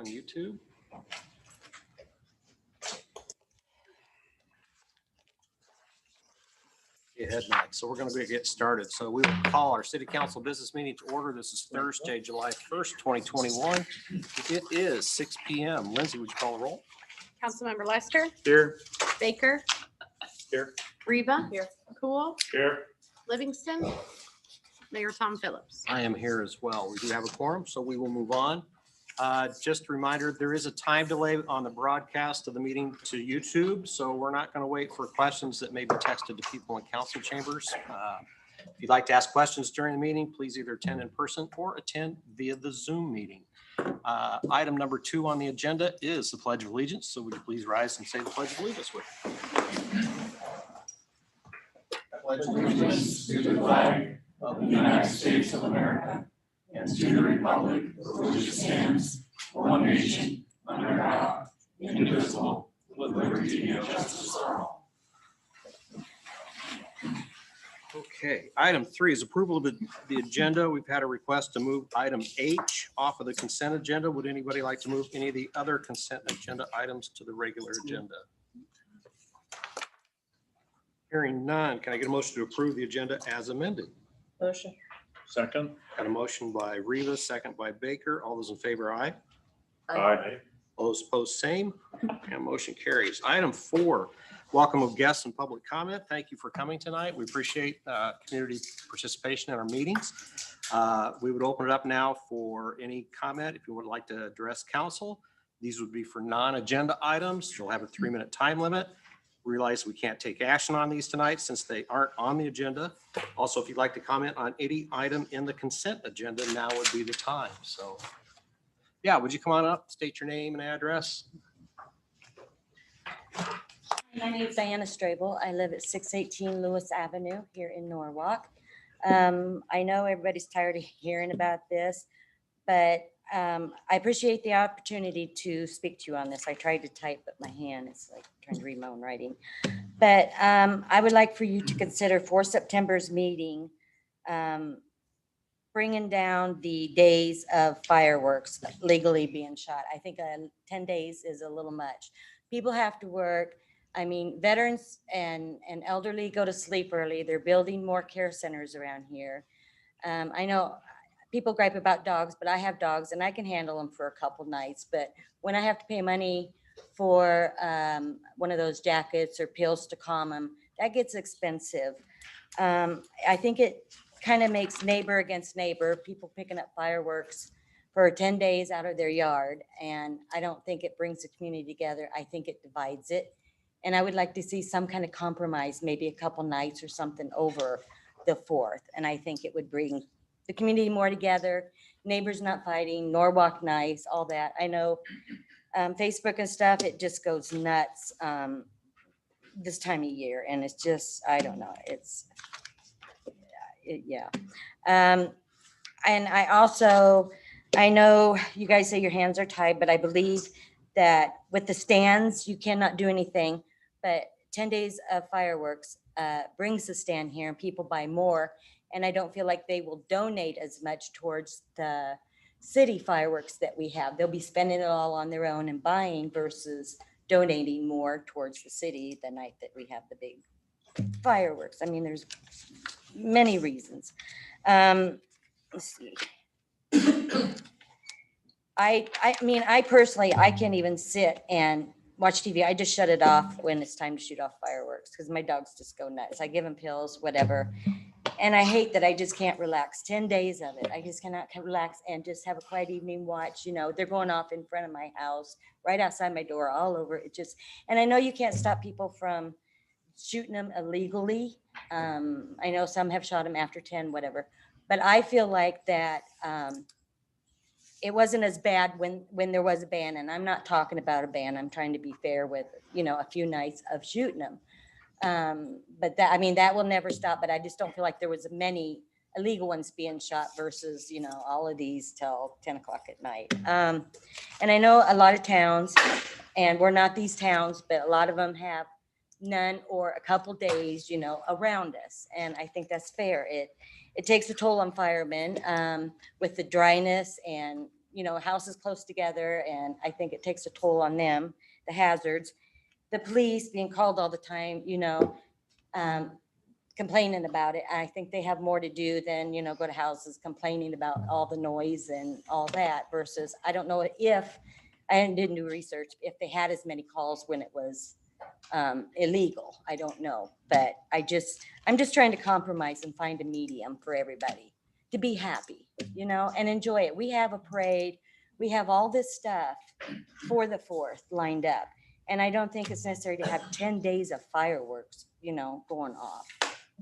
on YouTube. Ahead night. So we're going to get started. So we will call our city council business meeting to order. This is Thursday, July 1st, 2021. It is 6 p.m. Lindsay, would you call the roll? Councilmember Lester. Here. Baker. Here. Reba. Here. Cool. Here. Livingston. Mayor Tom Phillips. I am here as well. We do have a quorum, so we will move on. Just a reminder, there is a time delay on the broadcast of the meeting to YouTube, so we're not going to wait for questions that may be texted to people in council chambers. If you'd like to ask questions during the meeting, please either attend in person or attend via the Zoom meeting. Item number 2 on the agenda is the Pledge of Allegiance. So would you please rise and say the Pledge of Allegiance with me? I pledge allegiance to the flag of the United States of America and to the republic for which it stands, one nation, under God, indivisible, with liberty and justice for all. Okay, item 3 is approval of the agenda. We've had a request to move item H off of the consent agenda. Would anybody like to move any of the other consent agenda items to the regular agenda? Hearing none, can I get a motion to approve the agenda as amended? Motion. Second. Got a motion by Reva, second by Baker. All those in favor, aye. Aye. All those opposed, same. And motion carries. Item 4, welcome of guests and public comment. Thank you for coming tonight. We appreciate community participation in our meetings. We would open it up now for any comment. If you would like to address council, these would be for non-agenda items. You'll have a 3-minute time limit. Realize we can't take action on these tonight since they aren't on the agenda. Also, if you'd like to comment on any item in the consent agenda, now would be the time. So yeah, would you come on up, state your name and address? My name is Diana Strable. I live at 618 Lewis Avenue here in Norwalk. I know everybody's tired of hearing about this, but I appreciate the opportunity to speak to you on this. I tried to type, but my hand is like trying to read my own writing. But I would like for you to consider for September's meeting, bringing down the days of fireworks legally being shot. I think 10 days is a little much. People have to work. I mean, veterans and elderly go to sleep early. They're building more care centers around here. I know people gripe about dogs, but I have dogs and I can handle them for a couple nights. But when I have to pay money for one of those jackets or pills to calm them, that gets expensive. I think it kind of makes neighbor against neighbor, people picking up fireworks for 10 days out of their yard. And I don't think it brings the community together. I think it divides it. And I would like to see some kind of compromise, maybe a couple nights or something over the 4th. And I think it would bring the community more together, neighbors not fighting, Norwalk nice, all that. I know Facebook and stuff, it just goes nuts this time of year. And it's just, I don't know, yeah. And I know you guys say your hands are tied, but I believe that with the stands, you cannot do anything, but 10 days of fireworks brings the stand here and people buy more. And I don't feel like they will donate as much towards the city fireworks that we have. They'll be spending it all on their own and buying versus donating more towards the city the night that we have the big fireworks. I mean, there's many reasons. Let's see. I mean, I personally, I can't even sit and watch TV. I just shut it off when it's time to shoot off fireworks because my dogs just go nuts. I give them pills, whatever. And I hate that I just can't relax 10 days of it. I just cannot relax and just have a quiet evening watch. You know, they're going off in front of my house, right outside my door, all over. It just, and I know you can't stop people from shooting them illegally. I know some have shot them after 10, whatever. But I feel like that it wasn't as bad when there was a ban. And I'm not talking about a ban. I'm trying to be fair with, you know, a few nights of shooting them. But that, I mean, that will never stop, but I just don't feel like there was many illegal ones being shot versus, you know, all of these till 10 o'clock at night. And I know a lot of towns, and we're not these towns, but a lot of them have none or a couple days, you know, around us. And I think that's fair. It takes a toll on firemen with the dryness and houses close together, and I think it takes a toll on them, the hazards. The police being called all the time, complaining about it. I think they have more to do than, go to houses complaining about all the noise and all that versus, I don't know if, I didn't do research, if they had as many calls when it was illegal. I don't know, but I'm just trying to compromise and find a medium for everybody to be happy, and enjoy it. We have a parade. We have all this stuff for the 4th lined up. And I don't think it's necessary to have 10 days of fireworks, going off.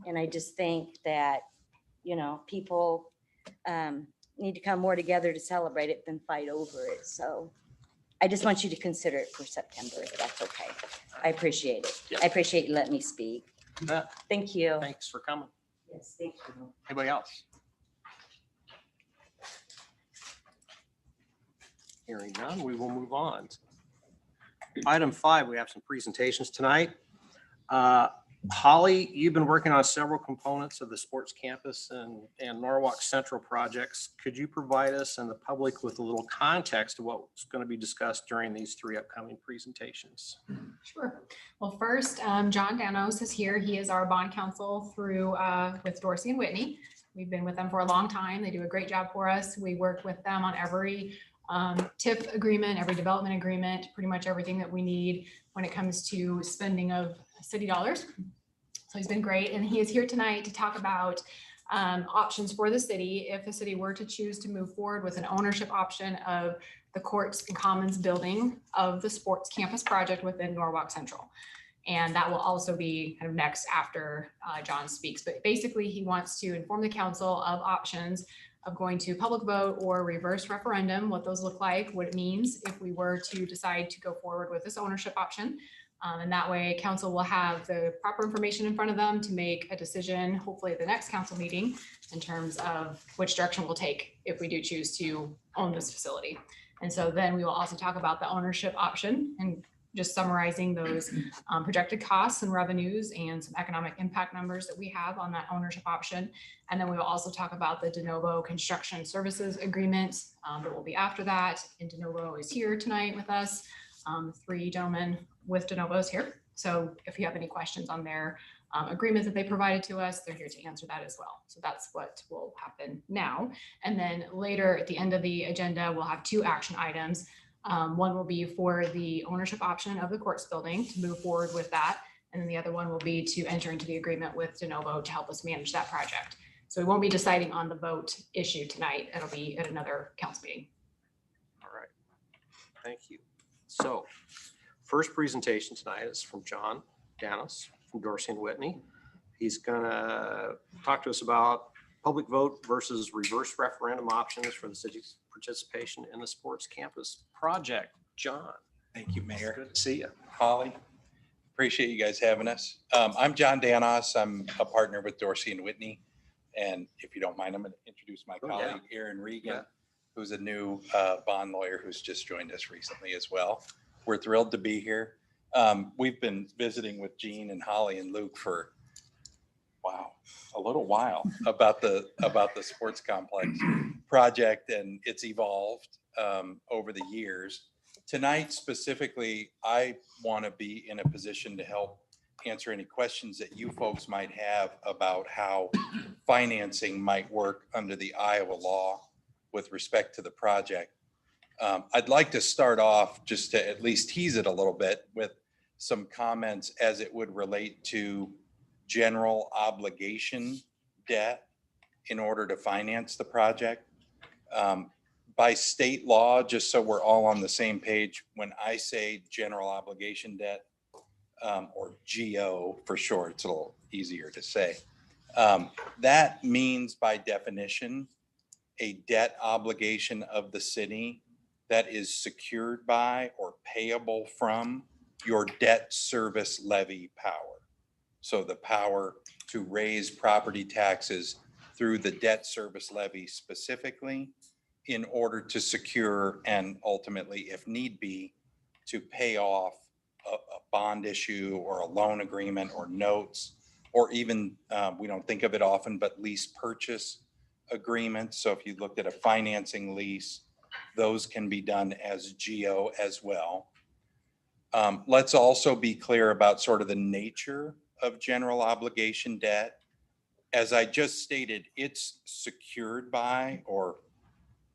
And I just think that, people need to come more together to celebrate it than fight over it. So I just want you to consider it for September, if that's okay. I appreciate it. Yep. I appreciate you letting me speak. Yeah, Thank you. thanks for coming. Yes, thank you. Anybody else? Hearing none, we will move on. Item 5, we have some presentations tonight. Holly, you've been working on several components of the sports campus and Norwalk Central projects. Could you provide us and the public with a little context of what's going to be discussed during these 3 upcoming presentations? Sure. Well, first, John Danos is here. He is our bond counsel through with Dorsey and Whitney. We've been with them for a long time. They do a great job for us. We work with them on every TIF agreement, every development agreement, pretty much everything that we need when it comes to spending of city dollars. So he's been great. And he is here tonight to talk about options for the city if the city were to choose to move forward with an ownership option of the courts and commons building of the sports campus project within Norwalk Central. And that will also be kind of next after John speaks. But basically, he wants to inform the council of options of going to public vote or reverse referendum, what those look like, what it means if we were to decide to go forward with this ownership option. And that way council will have the proper information in front of them to make a decision, hopefully at the next council meeting, in terms of which direction we'll take if we do choose to own this facility. And so then we will also talk about the ownership option and just summarizing those projected costs and revenues and some economic impact numbers that we have on that ownership option. And then we will also talk about the de novo construction services agreement that will be after that. And de novo is here tonight with us. 3 gentlemen with de novos here. So if you have any questions on their agreement that they provided to us, they're here to answer that as well. So that's what will happen now. And then later at the end of the agenda, we'll have 2 action items. One will be for the ownership option of the courts building to move forward with that. And then the other one will be to enter into the agreement with de novo to help us manage that project. So we won't be deciding on the vote issue tonight. It'll be at another council meeting. All right. Thank you. So first presentation tonight is from John Danos from Dorsey and Whitney. He's going to talk to us about public vote versus reverse referendum options for the city's participation in the sports campus project. John. Thank you, Mayor. Good to see you. Holly, appreciate you guys having us. I'm John Danos. I'm a partner with Dorsey and Whitney. And if you don't mind, I'm going to introduce my colleague, Aaron Regan, who's a new bond lawyer who's just joined us recently as well. We're thrilled to be here. We've been visiting with Gene and Holly and Luke for, a little while about the sports complex project, and it's evolved over the years. Tonight specifically, I want to be in a position to help answer any questions that you folks might have about how financing might work under the Iowa law with respect to the project. I'd like to start off just to at least tease it a little bit with some comments as it would relate to general obligation debt in order to finance the project. By state law, just so we're all on the same page, when I say general obligation debt, or GO for short, it's a little easier to say. That means by definition, a debt obligation of the city that is secured by or payable from your debt service levy power. So the power to raise property taxes through the debt service levy specifically in order to secure and ultimately, if need be, to pay off a bond issue or a loan agreement or notes, or even, we don't think of it often, but lease purchase agreements. So if you looked at a financing lease those can be done as GO as well. Let's also be clear about sort of the nature of general obligation debt. As I just stated, it's secured by, or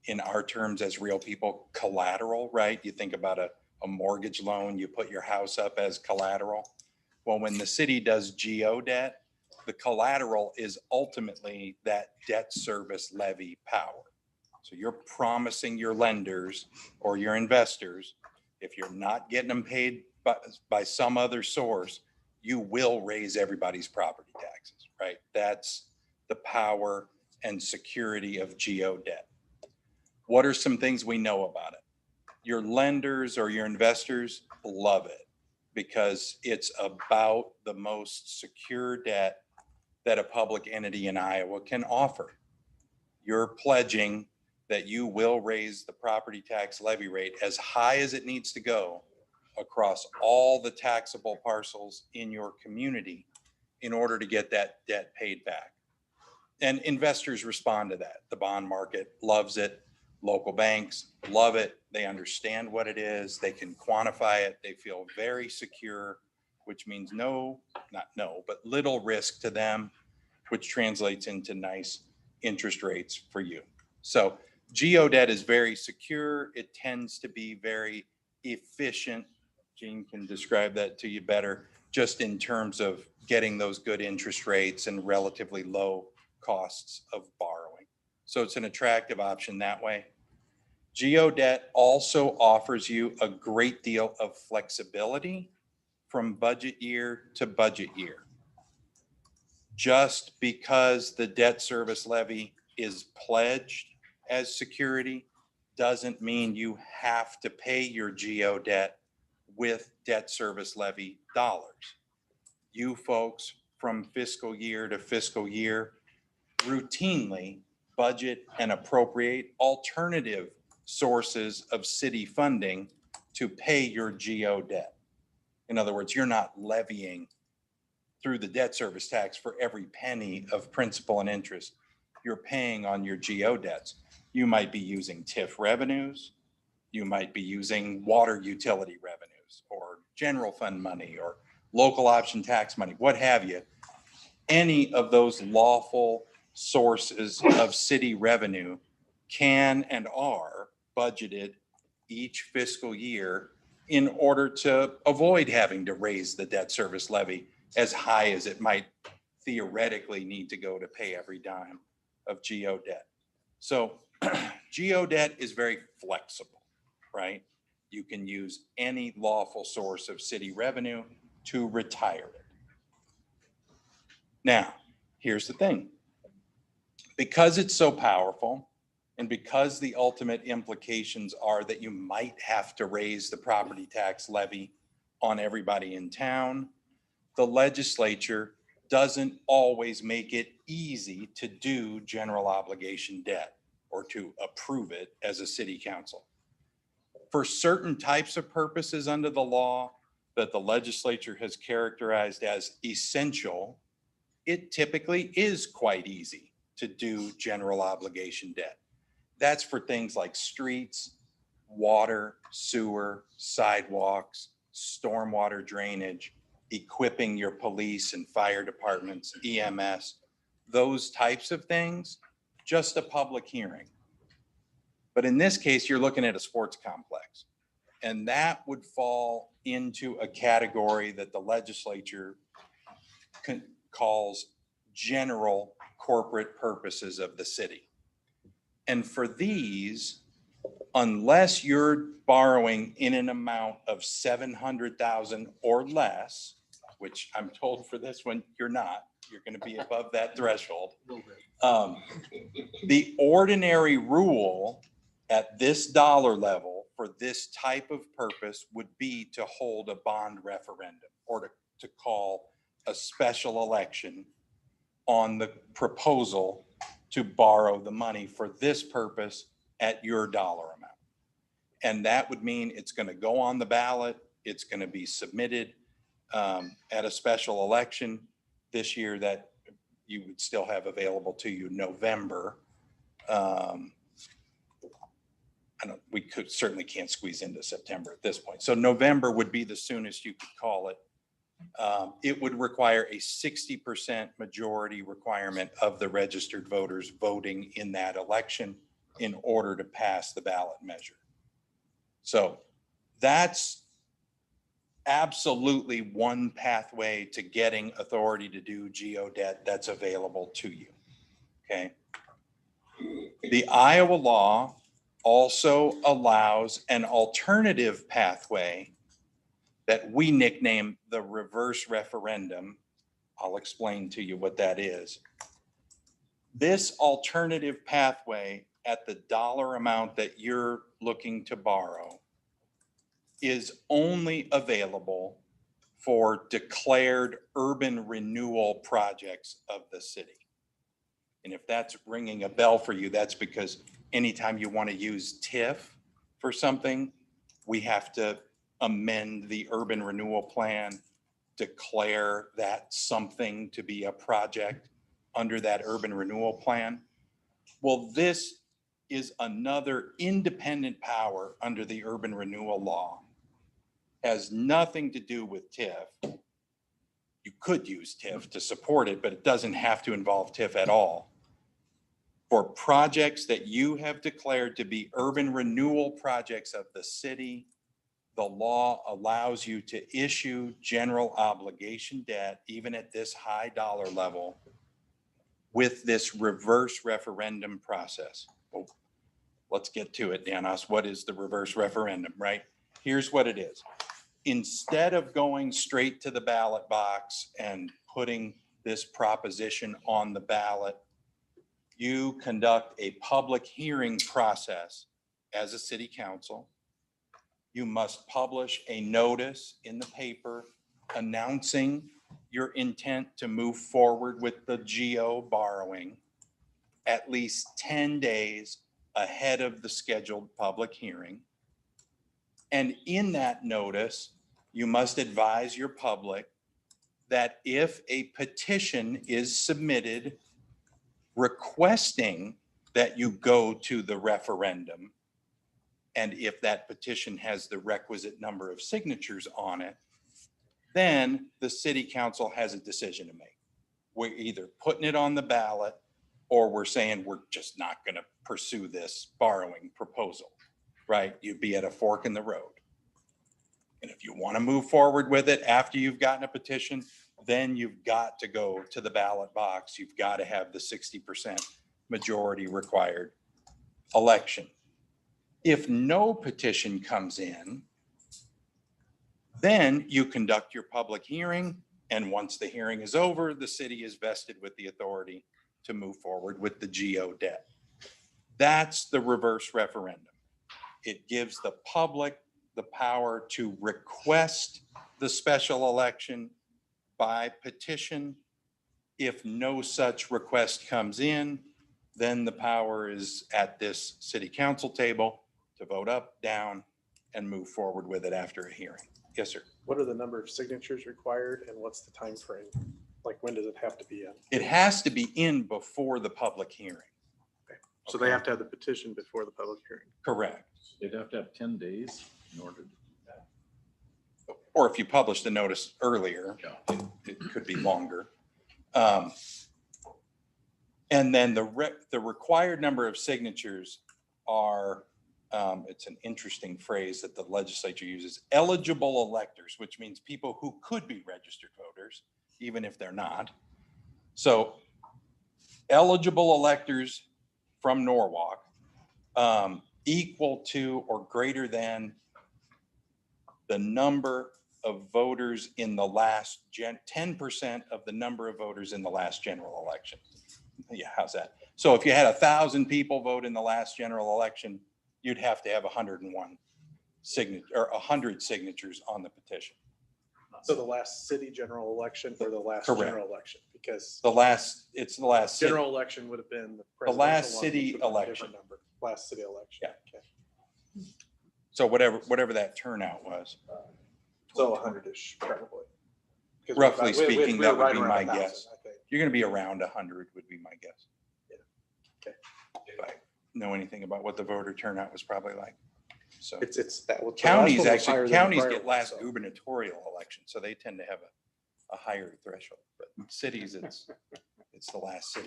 in our terms as real people, collateral, right? You think about a mortgage loan, you put your house up as collateral. Well, when the city does GO debt, the collateral is ultimately that debt service levy power. So you're promising your lenders or your investors, if you're not getting them paid by some other source, you will raise everybody's property taxes, right? That's the power and security of GO debt. What are some things we know about it? Your lenders or your investors love it because it's about the most secure debt that a public entity in Iowa can offer. You're pledging that you will raise the property tax levy rate as high as it needs to go across all the taxable parcels in your community in order to get that debt paid back. And investors respond to that. The bond market loves it. Local banks love it. They understand what it is. They can quantify it. They feel very secure, which means but little risk to them, which translates into nice interest rates for you. So GO debt is very secure. It tends to be very efficient. Gene can describe that to you better, just in terms of getting those good interest rates and relatively low costs of borrowing. So it's an attractive option that way. GO debt also offers you a great deal of flexibility from budget year to budget year. Just because the debt service levy is pledged as security doesn't mean you have to pay your GO debt with debt service levy dollars. You folks from fiscal year to fiscal year routinely budget and appropriate alternative sources of city funding to pay your GO debt. In other words, you're not levying through the debt service tax for every penny of principal and interest you're paying on your GO debts. You might be using TIF revenues. You might be using water utility revenues or general fund money or local option tax money, what have you. Any of those lawful sources of city revenue can and are budgeted each fiscal year in order to avoid having to raise the debt service levy as high as it might theoretically need to go to pay every dime of GO debt. So GO debt is very flexible, right? You can use any lawful source of city revenue to retire it. Now, here's the thing. Because it's so powerful, and because the ultimate implications are that you might have to raise the property tax levy on everybody in town, the legislature doesn't always make it easy to do general obligation debt or to approve it as a city council. For certain types of purposes under the law that the legislature has characterized as essential, it typically is quite easy to do general obligation debt. That's for things like streets, water, sewer, sidewalks, stormwater drainage, equipping your police and fire departments, EMS, those types of things, just a public hearing. But in this case, you're looking at a sports complex, and that would fall into a category that the legislature calls general corporate purposes of the city. And for these, unless you're borrowing in an amount of 700,000 or less, which I'm told for this one, you're not, you're going to be above that threshold. The ordinary rule at this dollar level for this type of purpose would be to hold a bond referendum or to call a special election on the proposal to borrow the money for this purpose at your dollar amount. And that would mean it's going to go on the ballot. It's going to be submitted at a special election this year that you would still have available to you November. I we could certainly can't squeeze into September at this point. So November would be the soonest you could call it. It would require a 60% majority requirement of the registered voters voting in that election in order to pass the ballot measure. So that's absolutely one pathway to getting authority to do geodebt that's available to you. Okay. The Iowa law also allows an alternative pathway that we nickname the reverse referendum. I'll explain to you what that is. This alternative pathway at the dollar amount that you're looking to borrow is only available for declared urban renewal projects of the city. And if that's ringing a bell for you, that's because anytime you want to use TIF for something, we have to amend the urban renewal plan, declare that something to be a project under that urban renewal plan. Well, this is another independent power under the urban renewal law. Has nothing to do with TIF. You could use TIF to support it, but it doesn't have to involve TIF at all. For projects that you have declared to be urban renewal projects of the city, the law allows you to issue general obligation debt, even at this high dollar level, with this reverse referendum process. Well, let's get to it, Danos. What is the reverse referendum, right? Here's what it is. Instead of going straight to the ballot box and putting this proposition on the ballot, you conduct a public hearing process as a city council. You must publish a notice in the paper announcing your intent to move forward with the GO borrowing at least 10 days ahead of the scheduled public hearing. And in that notice, you must advise your public that if a petition is submitted requesting that you go to the referendum, and if that petition has the requisite number of signatures on it, then the city council has a decision to make. We're either putting it on the ballot or we're saying we're just not going to pursue this borrowing proposal, right? You'd be at a fork in the road. And if you want to move forward with it after you've gotten a petition, then you've got to go to the ballot box. You've got to have the 60% majority required election. If no petition comes in, then you conduct your public hearing. And once the hearing is over, the city is vested with the authority to move forward with the GO debt. That's the reverse referendum. It gives the public the power to request the special election by petition. If no such request comes in, then the power is at this city council table to vote up, down, and move forward with it after a hearing. Yes, sir. What are the number of signatures required and what's the time frame? Like, when does it have to be in? It has to be in before the public hearing. So they have to have the petition before the public hearing. Correct. They'd have to have 10 days in order to do that. Or if you publish the notice earlier, it could be longer. And then the required number of signatures are, it's an interesting phrase that the legislature uses, eligible electors, which means people who could be registered voters, even if they're not. So eligible electors from Norwalk equal to or greater than the number of voters in the last 10% of the number of voters in the last general election. Yeah, how's that? So if you had 1,000 people vote in the last general election, you'd have to have 101 signature or 100 signatures on the petition. So the last city general election or the last Correct. general election? Because It's the last city. general election would have been the last presidential one, city which would have been a election. different number. Last city election. Yeah. Okay. So whatever that turnout was, So 100-ish probably. 'Cause roughly we- we- speaking, we that were would be right my around 1,000, guess. I think. You're going to be around 100 would be my guess. Yeah. Okay. If I know anything about what the voter turnout was probably like. So It's that. well, counties that's higher actually, than the counties prior get one, last so. gubernatorial election, so they tend to have a higher threshold. But cities, it's the last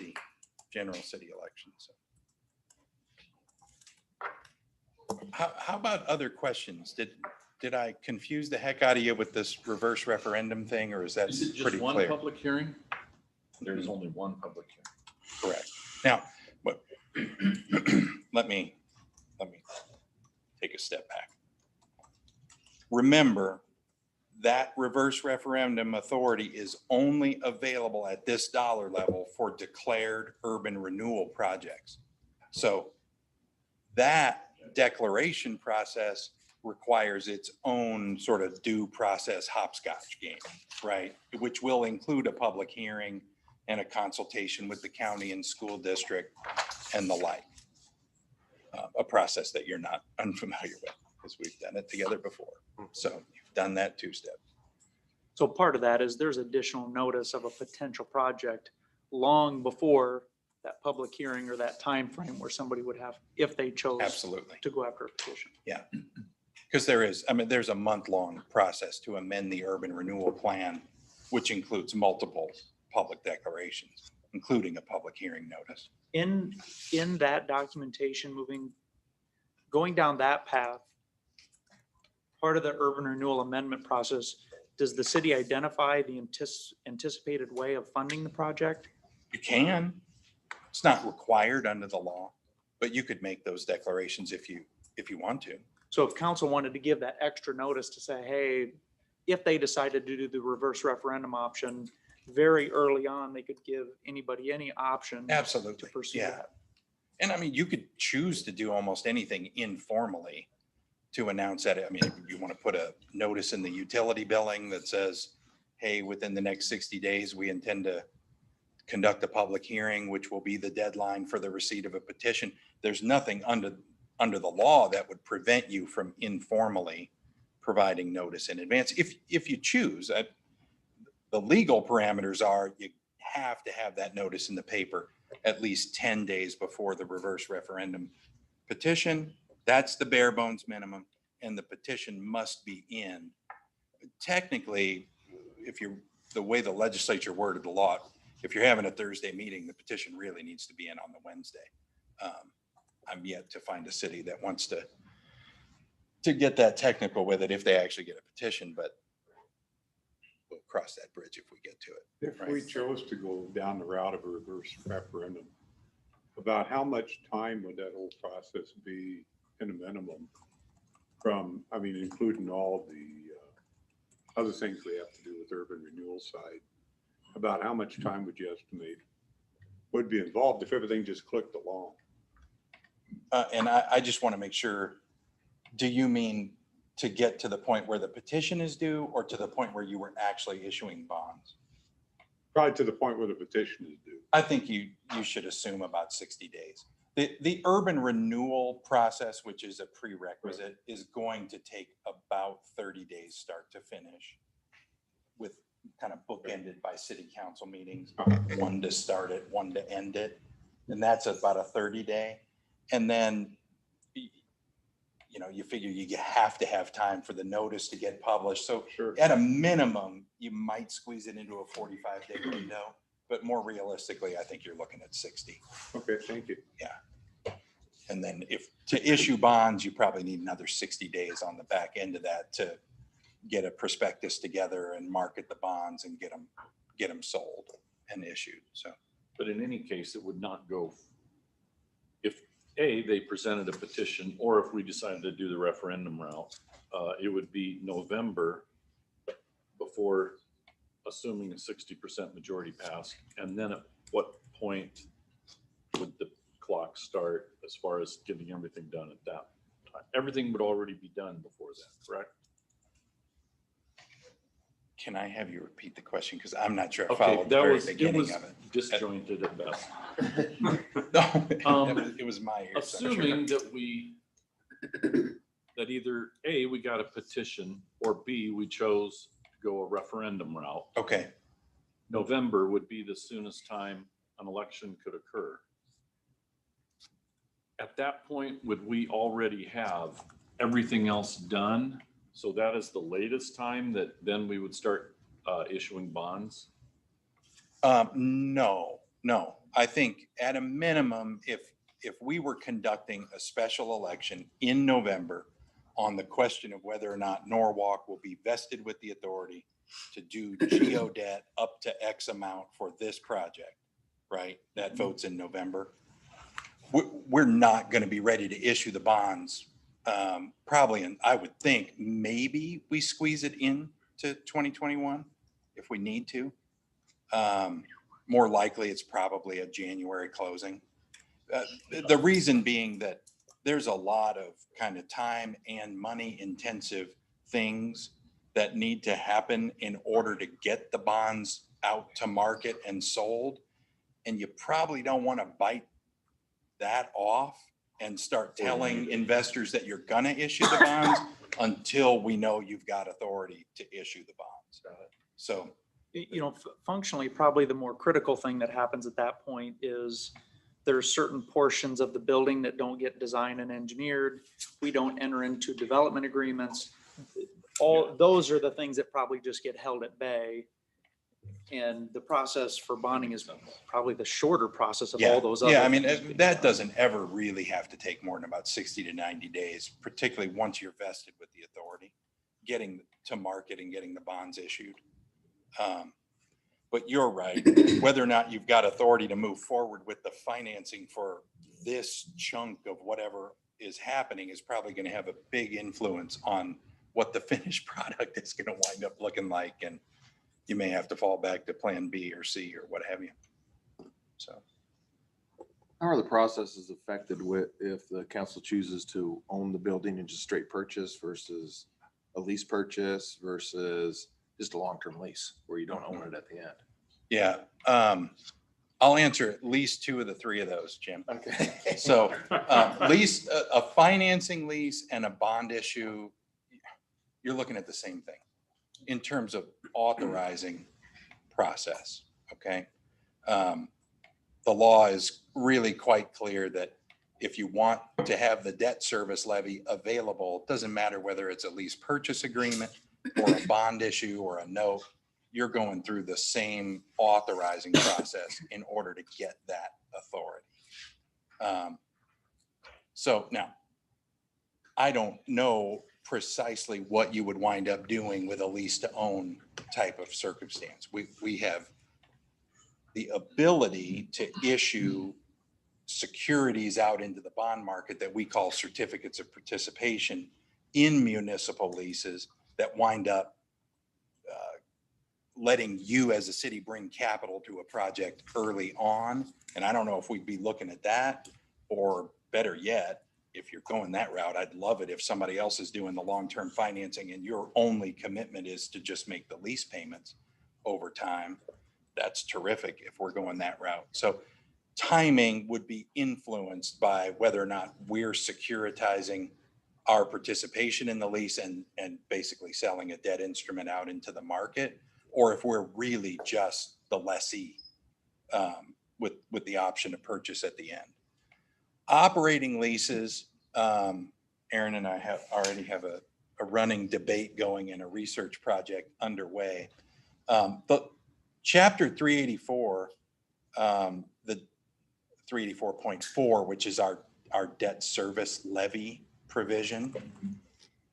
general city election. So how about other questions? Did I confuse the heck out of you with this reverse referendum thing, or is that Is it just pretty one clear? public hearing? There's only one public hearing. Correct. Now, but let me take a step back. Remember that reverse referendum authority is only available at this dollar level for declared urban renewal projects. So that declaration process requires its own sort of due process hopscotch game, right? Which will include a public hearing and a consultation with the county and school district and the like. A process that you're not unfamiliar with, because we've done it together before. So you've done that two-step. So part of that is there's additional notice of a potential project long before that public hearing or that time frame where somebody would have, if they chose Absolutely. to go after a petition. Yeah. Because there's a month-long process to amend the urban renewal plan, which includes multiple public declarations, including a public hearing notice. In that documentation, going down that path, part of the urban renewal amendment process, does the city identify the anticipated way of funding the project? You can. It's not required under the law, but you could make those declarations if you want to. So if council wanted to give that extra notice to say, hey, if they decided to do the reverse referendum option, very early on, they could give anybody any option Absolutely. to pursue Yeah. that. And I mean, you could choose to do almost anything informally to announce that. I mean, if you want to put a notice in the utility billing that says, hey, within the next 60 days, we intend to conduct a public hearing, which will be the deadline for the receipt of a petition. There's nothing under the law that would prevent you from informally providing notice in advance. If you choose, the legal parameters are you have to have that notice in the paper at least 10 days before the reverse referendum petition. That's the bare bones minimum, and the petition must be in. Technically, the way the legislature worded the law, if you're having a Thursday meeting, the petition really needs to be in on the Wednesday. I'm yet to find a city that wants to get that technical with it if they actually get a petition, but we'll cross that bridge if we get to it. If we chose to go down the route of a reverse referendum, about how much time would that whole process be in a minimum from, I mean, including all the other things we have to do with urban renewal side, about how much time would you estimate would be involved if everything just clicked along? And I just want to make sure, do you mean to get to the point where the petition is due or to the point where you were actually issuing bonds? Probably to the point where the petition is due. I think you should assume about 60 days. The urban renewal process, which is a prerequisite, is going to take about 30 days start to finish, with kind of bookended by city council meetings, one to start it, one to end it. And that's about a 30-day. And then, you figure you have to have time for the notice to get published. So Sure. at a minimum, you might squeeze it into a 45-day window, but more realistically, I think you're looking at 60. Okay, thank you. And then if to issue bonds, you probably need another 60 days on the back end of that to get a prospectus together and market the bonds and get them sold and issued. So, But in any case, it would not go, if they presented a petition, or if we decided to do the referendum route, it would be November before, assuming a 60% majority passed. And then at what point would the clock start as far as getting everything done at that time? Everything would already be done before that, correct? can I have you repeat the question? Because I'm not sure I Okay, followed the that very was, it beginning was of it. disjointed at best. No, it was my ears. I'm sure. Assuming that either A, we got a petition, or B, we chose to go a referendum route, Okay, November would be the soonest time an election could occur. At that point, would we already have everything else done? So that is the latest time that then we would start issuing bonds? No. I think at a minimum, if we were conducting a special election in November on the question of whether or not Norwalk will be vested with the authority to do geo debt up to X amount for this project, right? That votes in November. We're not going to be ready to issue the bonds. Probably, and I would think maybe we squeeze it in to 2021 if we need to. More likely, it's probably a January closing. The reason being that there's a lot of kind of time and money intensive things that need to happen in order to get the bonds out to market and sold. And you probably don't want to bite that off and start telling investors that you're going to issue the bonds until we know you've got authority to issue the bonds. So, functionally, probably the more critical thing that happens at that point is there are certain portions of the building that don't get designed and engineered. We don't enter into development agreements. All those are the things that probably just get held at bay. And the process for bonding is probably the shorter process of all those. Yeah, I mean, that doesn't ever really have to take more than about 60 to 90 days, particularly once you're vested with the authority, getting to market and getting the bonds issued. But you're right, whether or not you've got authority to move forward with the financing for this chunk of whatever is happening is probably going to have a big influence on what the finished product is going to wind up looking like. And you may have to fall back to plan B or C or what have you. So. How are the processes affected with if the council chooses to own the building and just straight purchase versus a lease purchase versus just a long-term lease where you don't own it at the end? Yeah. I'll answer at least two of the three of those, Jim. Okay. So lease, a financing lease and a bond issue, you're looking at the same thing in terms of authorizing process. Okay. The law is really quite clear that if you want to have the debt service levy available, it doesn't matter whether it's a lease purchase agreement or a bond issue or a note, you're going through the same authorizing process in order to get that authority. So now, I don't know precisely what you would wind up doing with a lease to own type of circumstance. We have the ability to issue securities out into the bond market that we call certificates of participation in municipal leases that wind up letting you as a city bring capital to a project early on. And I don't know if we'd be looking at that, or better yet, if you're going that route, I'd love it if somebody else is doing the long-term financing and your only commitment is to just make the lease payments over time. That's terrific if we're going that route. So timing would be influenced by whether or not we're securitizing our participation in the lease and basically selling a debt instrument out into the market, or if we're really just the lessee with the option to purchase at the end. Operating leases, Aaron and I already have a running debate going and a research project underway. But Chapter 384, the 384.4, which is our debt service levy provision,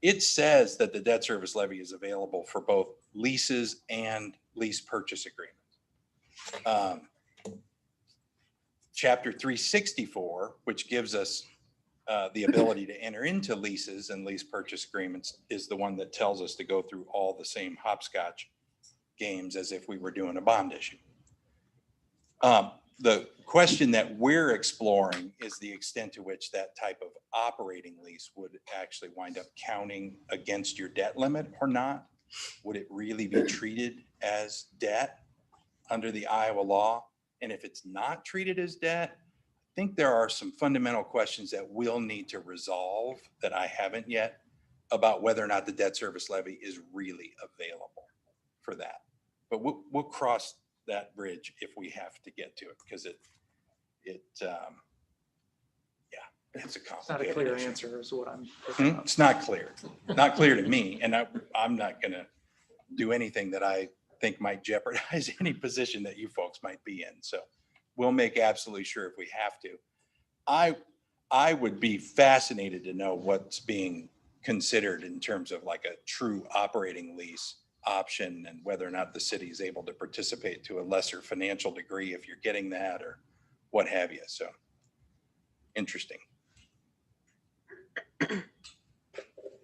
it says that the debt service levy is available for both leases and lease purchase agreements. Chapter 364, which gives us the ability to enter into leases and lease purchase agreements, is the one that tells us to go through all the same hopscotch games as if we were doing a bond issue. The question that we're exploring is the extent to which that type of operating lease would actually wind up counting against your debt limit or not. Would it really be treated as debt under the Iowa law? And if it's not treated as debt, I think there are some fundamental questions that we'll need to resolve that I haven't yet about whether or not the debt service levy is really available for that. But we'll cross that bridge if we have to get to it, because It's a It's not a complicated clear issue. answer is what I'm picking up. It's not clear, not clear to me, and I'm not gonna do anything that I think might jeopardize any position that you folks might be in. So we'll make absolutely sure if we have to. I would be fascinated to know what's being considered in terms of like a true operating lease option and whether or not the city is able to participate to a lesser financial degree if you're getting that or what have you. So interesting.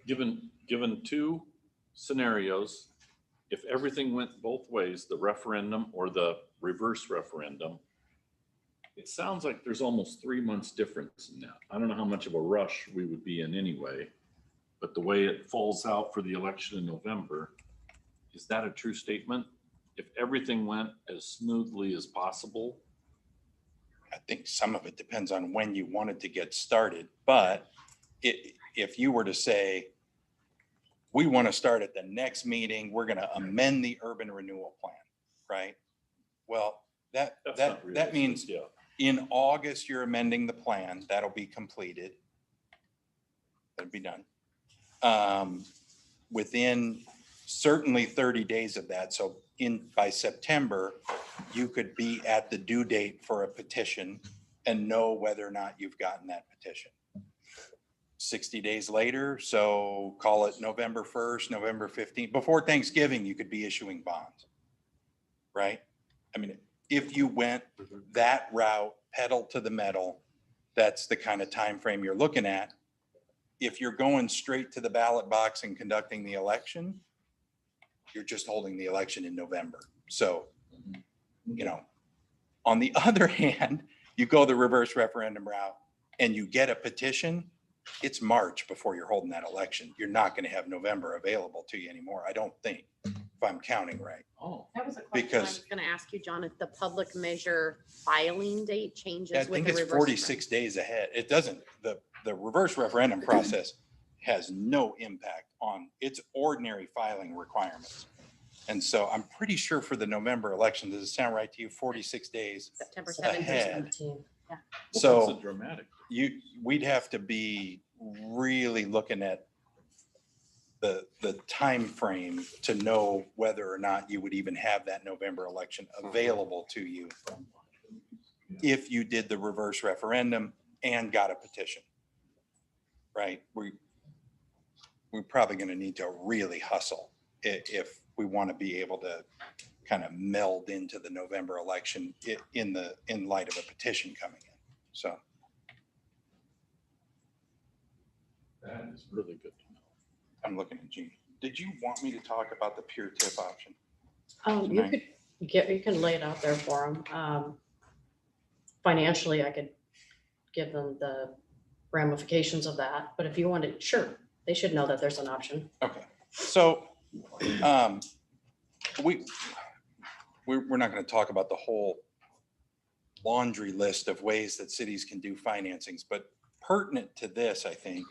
Given two scenarios, if everything went both ways, the referendum or the reverse referendum, it sounds like there's almost 3 months difference in that. I don't know how much of a rush we would be in anyway, but the way it falls out for the election in November, is that a true statement? If everything went as smoothly as possible? I think some of it depends on when you wanted to get started, but if you were to say, we want to start at the next meeting, we're going to amend the urban renewal plan, right? Well, That's not that realistic, means yeah. in August, you're amending the plan, that'll be completed. That'll be done. Within certainly 30 days of that, so by September, you could be at the due date for a petition and know whether or not you've gotten that petition. 60 days later, so call it November 1st, November 15th, before Thanksgiving, you could be issuing bonds, right? I mean, if you went that route, pedal to the metal, that's the kind of time frame you're looking at. If you're going straight to the ballot box and conducting the election, you're just holding the election in November. So, you know, on the other hand, you go the reverse referendum route and you get a petition, it's March before you're holding that election. You're not going to have November available to you anymore, I don't think, if I'm counting right. Oh, That was a question I Because- was going to ask you, John, if the public measure filing date changes I with think the it's reverse. 46 days ahead. It doesn't, the reverse referendum process has no impact on its ordinary filing requirements. And so I'm pretty sure for the November election, does it sound right to you? 46 days September 7th. ahead. Yeah. that's So a dramatic. we'd have to be really looking at the time frame to know whether or not you would even have that November election available to you if you did the reverse referendum and got a petition, right? We're probably going to need to really hustle if we want to be able to kind of meld into the November election in light of a petition coming in. So That is really good to know. I'm looking at Jean. Did you want me to talk about the pure tip option? You could you can lay it out there for them. Financially, I could give them the ramifications of that, but if you wanted, sure, they should know that there's an option. Okay, so we're not going to talk about the whole laundry list of ways that cities can do financings, but pertinent to this, I think,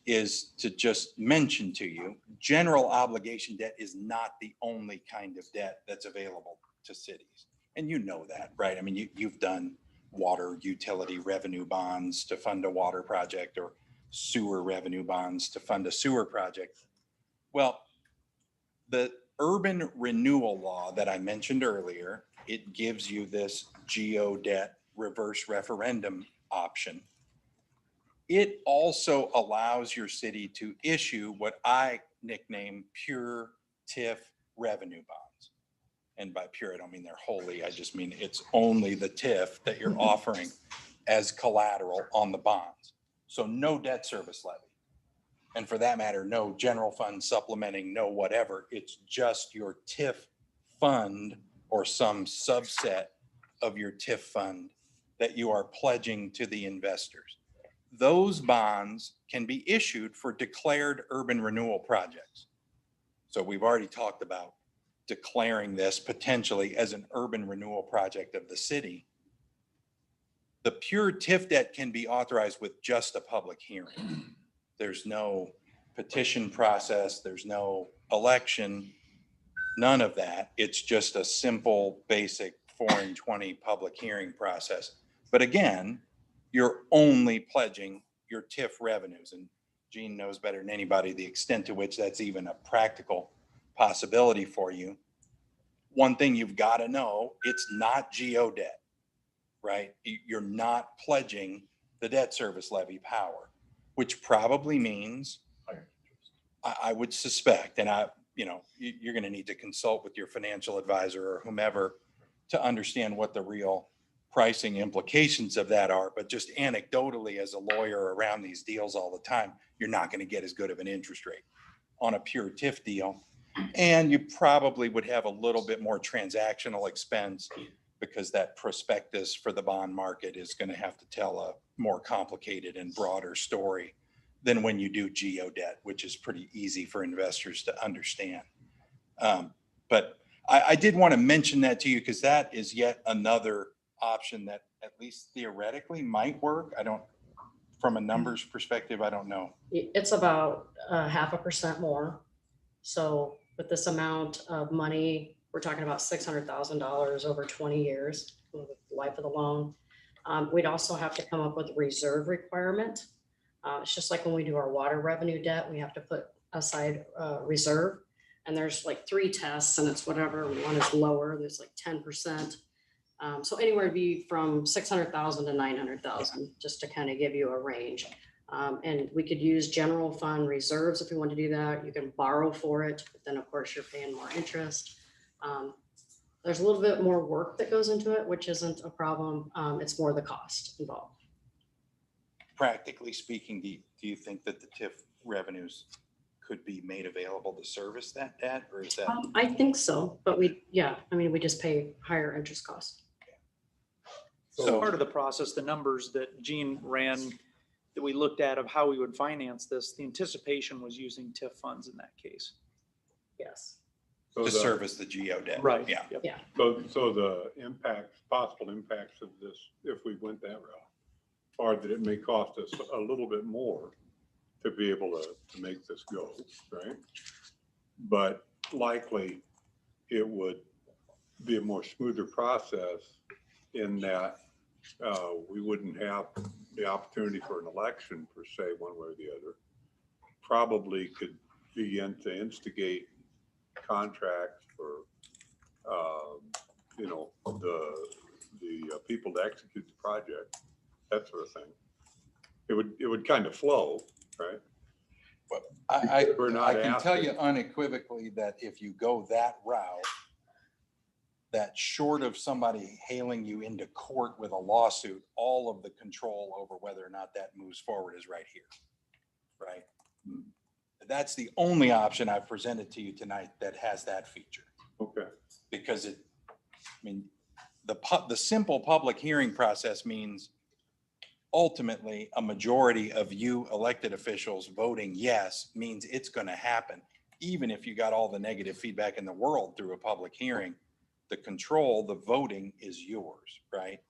is to just mention to you, general obligation debt is not the only kind of debt that's available to cities. And you know that, right? I mean, you've done water utility revenue bonds to fund a water project or sewer revenue bonds to fund a sewer project. Well, the urban renewal law that I mentioned earlier, it gives you this geo debt reverse referendum option. It also allows your city to issue what I nickname pure TIF revenue bonds. And by pure, I don't mean they're wholly, I just mean it's only the TIF that you're offering as collateral on the bonds. So no debt service levy. And for that matter, no general fund supplementing, no whatever. It's just your TIF fund or some subset of your TIF fund that you are pledging to the investors. Those bonds can be issued for declared urban renewal projects. So we've already talked about declaring this potentially as an urban renewal project of the city. The pure TIF debt can be authorized with just a public hearing. There's no petition process, there's no election, none of that. It's just a simple, basic 4 and 20 public hearing process. But again, you're only pledging your TIF revenues. And Gene knows better than anybody the extent to which that's even a practical possibility for you. One thing you've got to know, it's not GO debt, right? You're not pledging the debt service levy power, which probably means, I would suspect, and you're going to need to consult with your financial advisor or whomever to understand what the real pricing implications of that are. But just anecdotally, as a lawyer around these deals all the time, you're not going to get as good of an interest rate on a pure TIF deal. And you probably would have a little bit more transactional expense because that prospectus for the bond market is going to have to tell a more complicated and broader story than when you do GO debt, which is pretty easy for investors to understand. But I did want to mention that to you because that is yet another option that at least theoretically might work. From a numbers perspective, I don't know. It's about 0.5% more. So with this amount of money, we're talking about $600,000 over 20 years, the life of the loan. We'd also have to come up with a reserve requirement. It's just like when we do our water revenue debt, we have to put aside reserve. And there's like 3 tests, and it's whatever one is lower. There's like 10%. So anywhere to be from 600,000 to 900,000, just to kind of give you a range. And we could use general fund reserves if we want to do that. You can borrow for it, but then of course you're paying more interest. There's a little bit more work that goes into it, which isn't a problem. It's more the cost involved. Practically speaking, do you think that the TIF revenues could be made available to service that debt, or is that? I think so, but we just pay higher interest costs. So part of the process, the numbers that Gene ran, that we looked at of how we would finance this, the anticipation was using TIF funds in that case. Yes. So To service the GO debt. Right. Yeah. Yeah. So the possible impacts of this, if we went that route, are that it may cost us a little bit more to be able to make this go, right? But likely it would be a more smoother process in that we wouldn't have the opportunity for an election per se, one way or the other. Probably could begin to instigate contracts for the people to execute the project, that sort of thing. It would kind of flow, right? I We're not can tell asking- you unequivocally that if you go that route, that short of somebody hailing you into court with a lawsuit, all of the control over whether or not that moves forward is right here, right? That's the only option I've presented to you tonight that has that feature. Okay. Because the simple public hearing process means ultimately a majority of you elected officials voting yes means it's going to happen. Even if you got all the negative feedback in the world through a public hearing, the control, the voting is yours, right?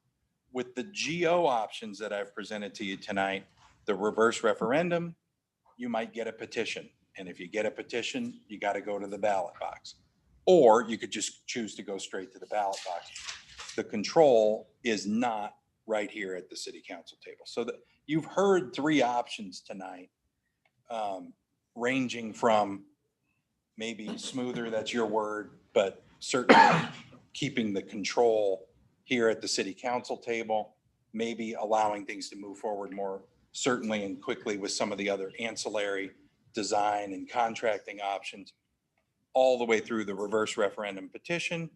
With the GO options that I've presented to you tonight, the reverse referendum, you might get a petition. And if you get a petition, you got to go to the ballot box. Or you could just choose to go straight to the ballot box. The control is not right here at the city council table. So that you've heard 3 options tonight, ranging from maybe smoother, that's your word, but certainly keeping the control here at the city council table, maybe allowing things to move forward more certainly and quickly with some of the other ancillary design and contracting options, all the way through the reverse referendum petition,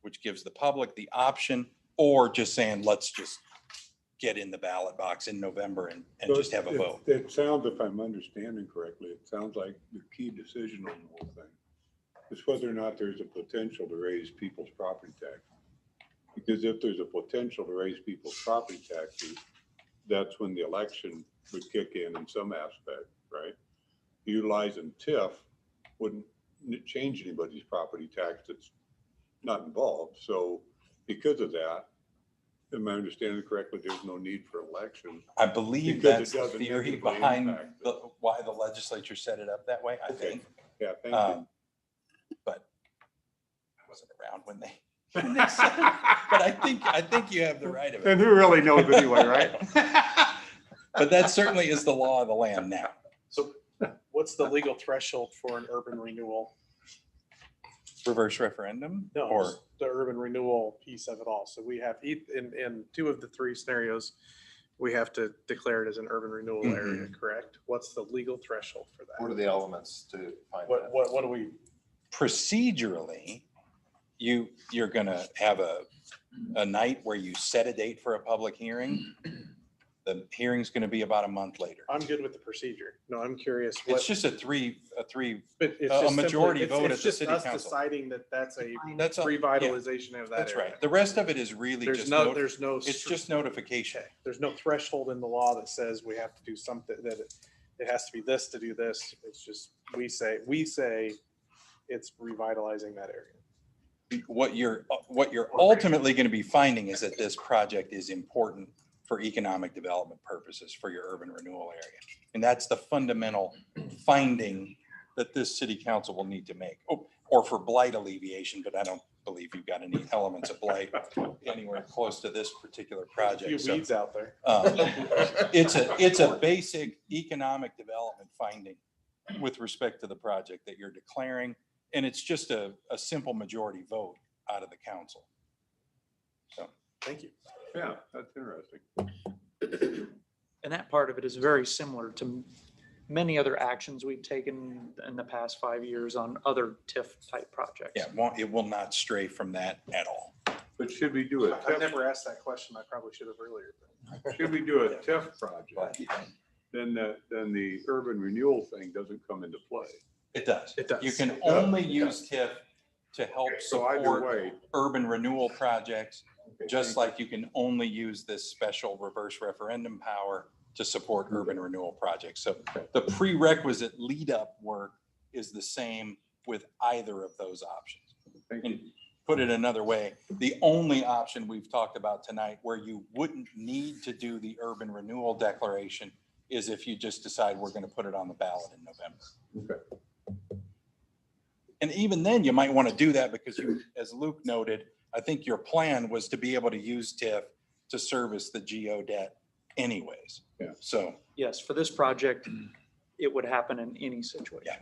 which gives the public the option, or just saying, let's just get in the ballot box in November and So just have a vote. It sounds, if I'm understanding correctly, it sounds like the key decision on the whole thing is whether or not there's a potential to raise people's property taxes. Because if there's a potential to raise people's property taxes, that's when the election would kick in some aspect, right? Utilizing TIF wouldn't change anybody's property tax that's not involved. So because of that, am I understanding correctly, there's no need for election? I believe Because it that's the doesn't theory negatively behind impact why the legislature set it up that way, I Okay. think. Yeah, thank you. But I wasn't around when they But I think you have the right of And it. who really knows anyway, right? But that certainly is the law of the land now. So what's the legal threshold for an urban renewal? Reverse referendum No, or just the urban renewal piece of it all. So we have, in two of the three scenarios, we have to declare it as an urban renewal area, correct? What's the legal threshold for that? What are the elements to find that? What do we, procedurally, you're gonna have a night where you set a date for a public hearing. The hearing's gonna be about a month later. I'm good with the procedure. No, I'm curious. It's just a three, But it's a just majority simply- vote it's at the just city us council. Deciding that that's a That's a- revitalization of that that's area. right. The rest of it is really There's just, no, there's no. it's just notification. Okay, there's no threshold in the law that says we have to do something, that it has to be this to do this. It's just, we say it's revitalizing that area. What you're ultimately going to be finding is that this project is important for economic development purposes for your urban renewal area. And that's the fundamental finding that this city council will need to make. Oh, or for blight alleviation, but I don't believe you've got any elements of blight anywhere close to this particular A project. few So, weeds out there. it's a basic economic development finding with respect to the project that you're declaring. And it's just a simple majority vote out of the council. So, Thank you. Yeah, that's interesting. And that part of it is very similar to many other actions we've taken in the past 5 years on other TIF type projects. yeah, it will not stray from that at all. But should we do a I've TIF, never asked that question. I probably should have earlier. should we do a TIF project? Then the urban renewal thing doesn't come into play. It does. It does. You can only use TIF to help So either support way. urban renewal projects, okay, just thank like you can only use this special reverse referendum power to support urban renewal projects. So the prerequisite lead up work is the same with either of those options. you. Thank you. And put it another way, the only option we've talked about tonight where you wouldn't need to do the urban renewal declaration is if you just decide we're going to put it on the ballot in November. Okay. And even then, you might want to do that because you, as Luke noted, I think your plan was to be able to use TIF to service the GO debt anyways. Yeah. So Yes, for this project, it would happen in any situation. Yeah.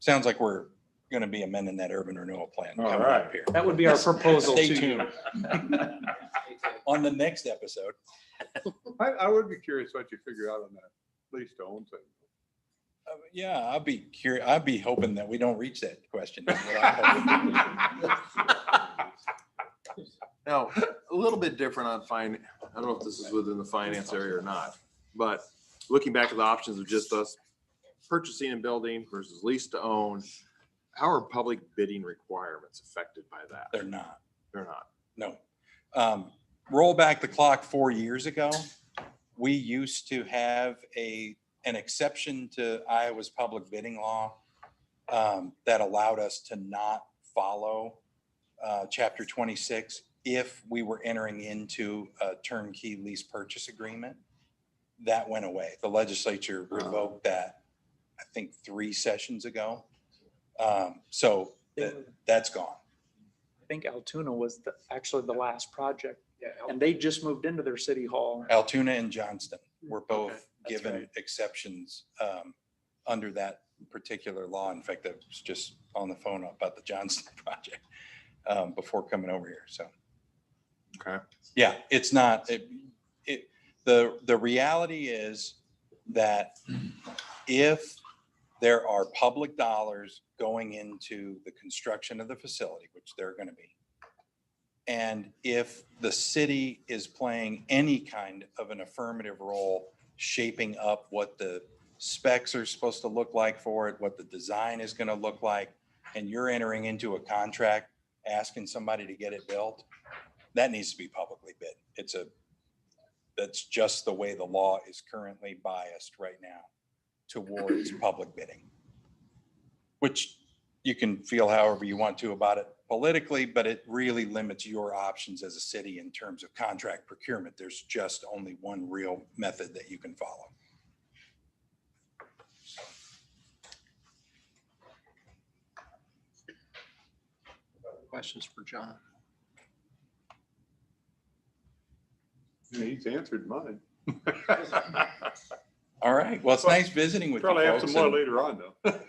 sounds like we're going to be amending that urban renewal plan All coming right. up here. That would be our proposal to Stay you. tuned. On the next episode. I would be curious what you figure out on that lease to own thing. Yeah, I'll be curious. I'll be hoping that we don't reach that question. is what I'm hoping. Now, a little bit different on I don't know if this is within the finance area or not, but looking back at the options of just us purchasing and building versus lease to own, how are public bidding requirements affected by that? They're not. They're not. No. Roll back the clock 4 years ago. We used to have an exception to Iowa's public bidding law that allowed us to not follow Chapter 26 if we were entering into a turnkey lease purchase agreement. That went away. The legislature revoked that, I think, 3 sessions ago. So that's gone. I think Altoona was actually the last project, and they just moved into their city hall. Altoona and Johnston were both that's given right. exceptions under that particular law. In fact, I was just on the phone about the Johnston project before coming over here. So, Okay. yeah, it's not, the reality is that if there are public dollars going into the construction of the facility, which they're going to be, and if the city is playing any kind of an affirmative role, shaping up what the specs are supposed to look like for it, what the design is going to look like, and you're entering into a contract asking somebody to get it built, that needs to be publicly bid. That's just the way the law is currently biased right now towards public bidding, which you can feel however you want to about it politically, but it really limits your options as a city in terms of contract procurement. There's just only one real method that you can follow. Questions for John? He's answered mine. All right. Well, it's nice visiting with you Probably have folks. some more and later on, though.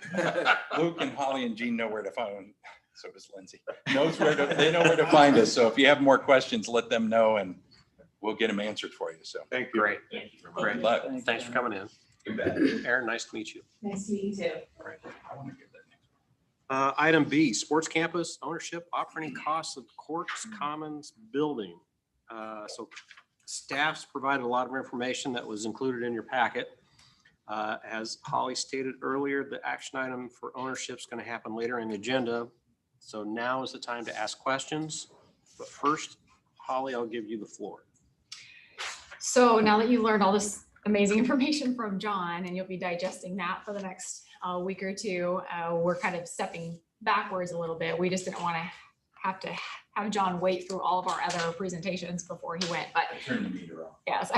Luke and Holly and Jean know where to find. So does Lindsay. They know where to find us. So if you have more questions, let them know and we'll get them answered for you. So Thank you. Great. Great. good luck. Thanks for coming in. You bet. Aaron, nice to meet you. Nice to meet you too. I want to give that next. Item B, sports campus ownership, operating costs of courts commons building. So staff's provided a lot of information that was included in your packet. As Holly stated earlier, the action item for ownership is going to happen later in the agenda. So now is the time to ask questions. But first, Holly, I'll give you the floor. So now that you learned all this amazing information from John and you'll be digesting that for the next week or two, we're kind of stepping backwards a little bit. We just didn't want to have John wait through all of our other presentations before he went, but Turn the meter off. yes.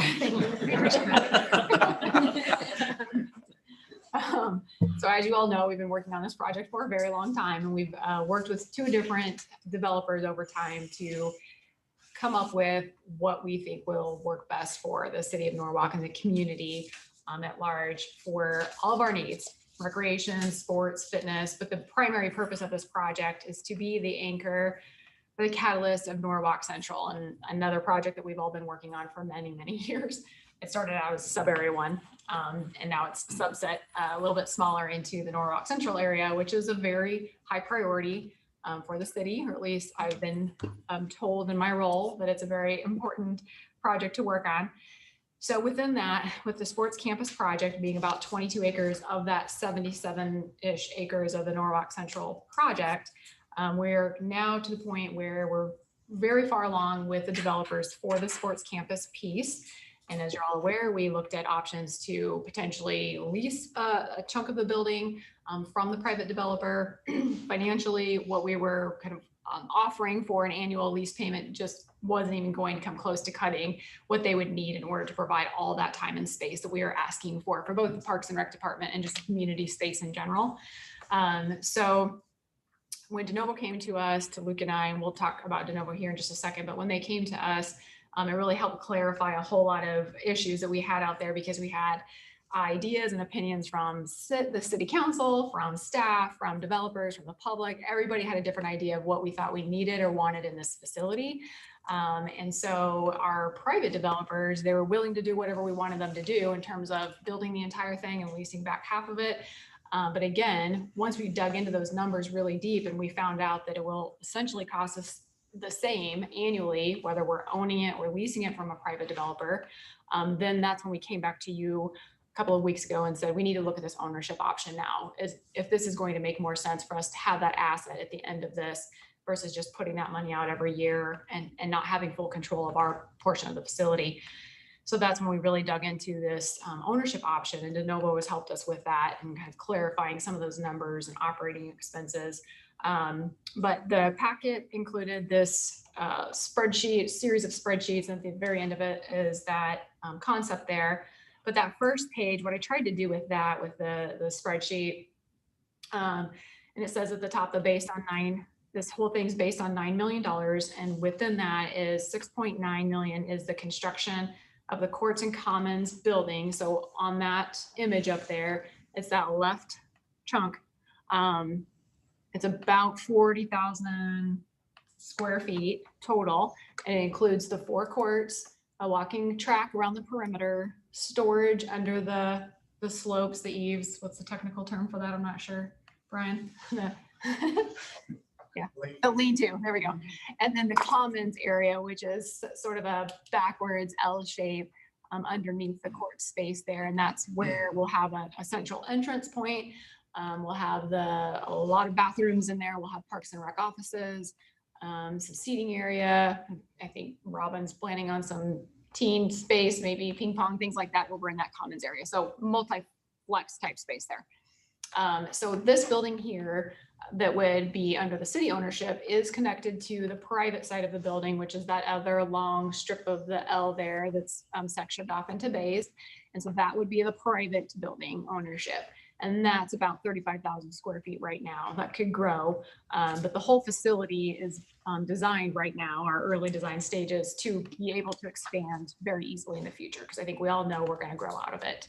So as you all know, we've been working on this project for a very long time, and we've worked with 2 different developers over time to come up with what we think will work best for the city of Norwalk and the community at large for all of our needs, recreation, sports, fitness. But the primary purpose of this project is to be the anchor, the catalyst of Norwalk Central, and another project that we've all been working on for many, many years. It started out as sub area 1, and now it's subset a little bit smaller into the Norwalk Central area, which is a very high priority for the city, or at least I've been told in my role that it's a very important project to work on. So within that, with the sports campus project being about 22 acres of that 77-ish acres of the Norwalk Central project, we're now to the point where we're very far along with the developers for the sports campus piece. And as you're all aware, we looked at options to potentially lease a chunk of the building from the private developer. Financially, what we were kind of offering for an annual lease payment just wasn't even going to come close to cutting what they would need in order to provide all that time and space that we are asking for both the Parks and Rec department and just community space in general. So when DeNovo came to us, to Luke and I, and we'll talk about DeNovo here in just a second, but when they came to us, it really helped clarify a whole lot of issues that we had out there, because we had ideas and opinions from the city council, from staff, from developers, from the public. Everybody had a different idea of what we thought we needed or wanted in this facility. And so our private developers, they were willing to do whatever we wanted them to do in terms of building the entire thing and leasing back half of it. But again, once we dug into those numbers really deep and we found out that it will essentially cost us the same annually, whether we're owning it or leasing it from a private developer, then that's when we came back to you a couple of weeks ago and said, we need to look at this ownership option now, if this is going to make more sense for us to have that asset at the end of this versus just putting that money out every year and not having full control of our portion of the facility. So that's when we really dug into this ownership option, and DeNovo has helped us with that and kind of clarifying some of those numbers and operating expenses. But the packet included this series of spreadsheets, and at the very end of it is that concept there. But that first page, what I tried to do with that, with the spreadsheet, and it says at the top, this whole thing's based on $9 million. And within that is 6.9 million is the construction of the courts and commons building. So on that image up there, it's that left chunk. It's about 40,000 square feet total. And it includes the 4 courts, a walking track around the perimeter, storage under the slopes, the eaves. What's the technical term for that? I'm not sure, Brian. Yeah, the lean-to, there we go. And then the commons area, which is sort of a backwards L shape underneath the court space there. And that's where we'll have a central entrance point. We'll have a lot of bathrooms in there. We'll have Parks and Rec offices, some seating area. I think Robin's planning on some teen space, maybe ping pong, things like that over in that commons area. So multi-flex type space there. So this building here that would be under the city ownership is connected to the private side of the building, which is that other long strip of the L there that's sectioned off into bays. And so that would be the private building ownership. And that's about 35,000 square feet right now. That could grow, but the whole facility is designed right now, our early design stages, to be able to expand very easily in the future, because I think we all know we're going to grow out of it.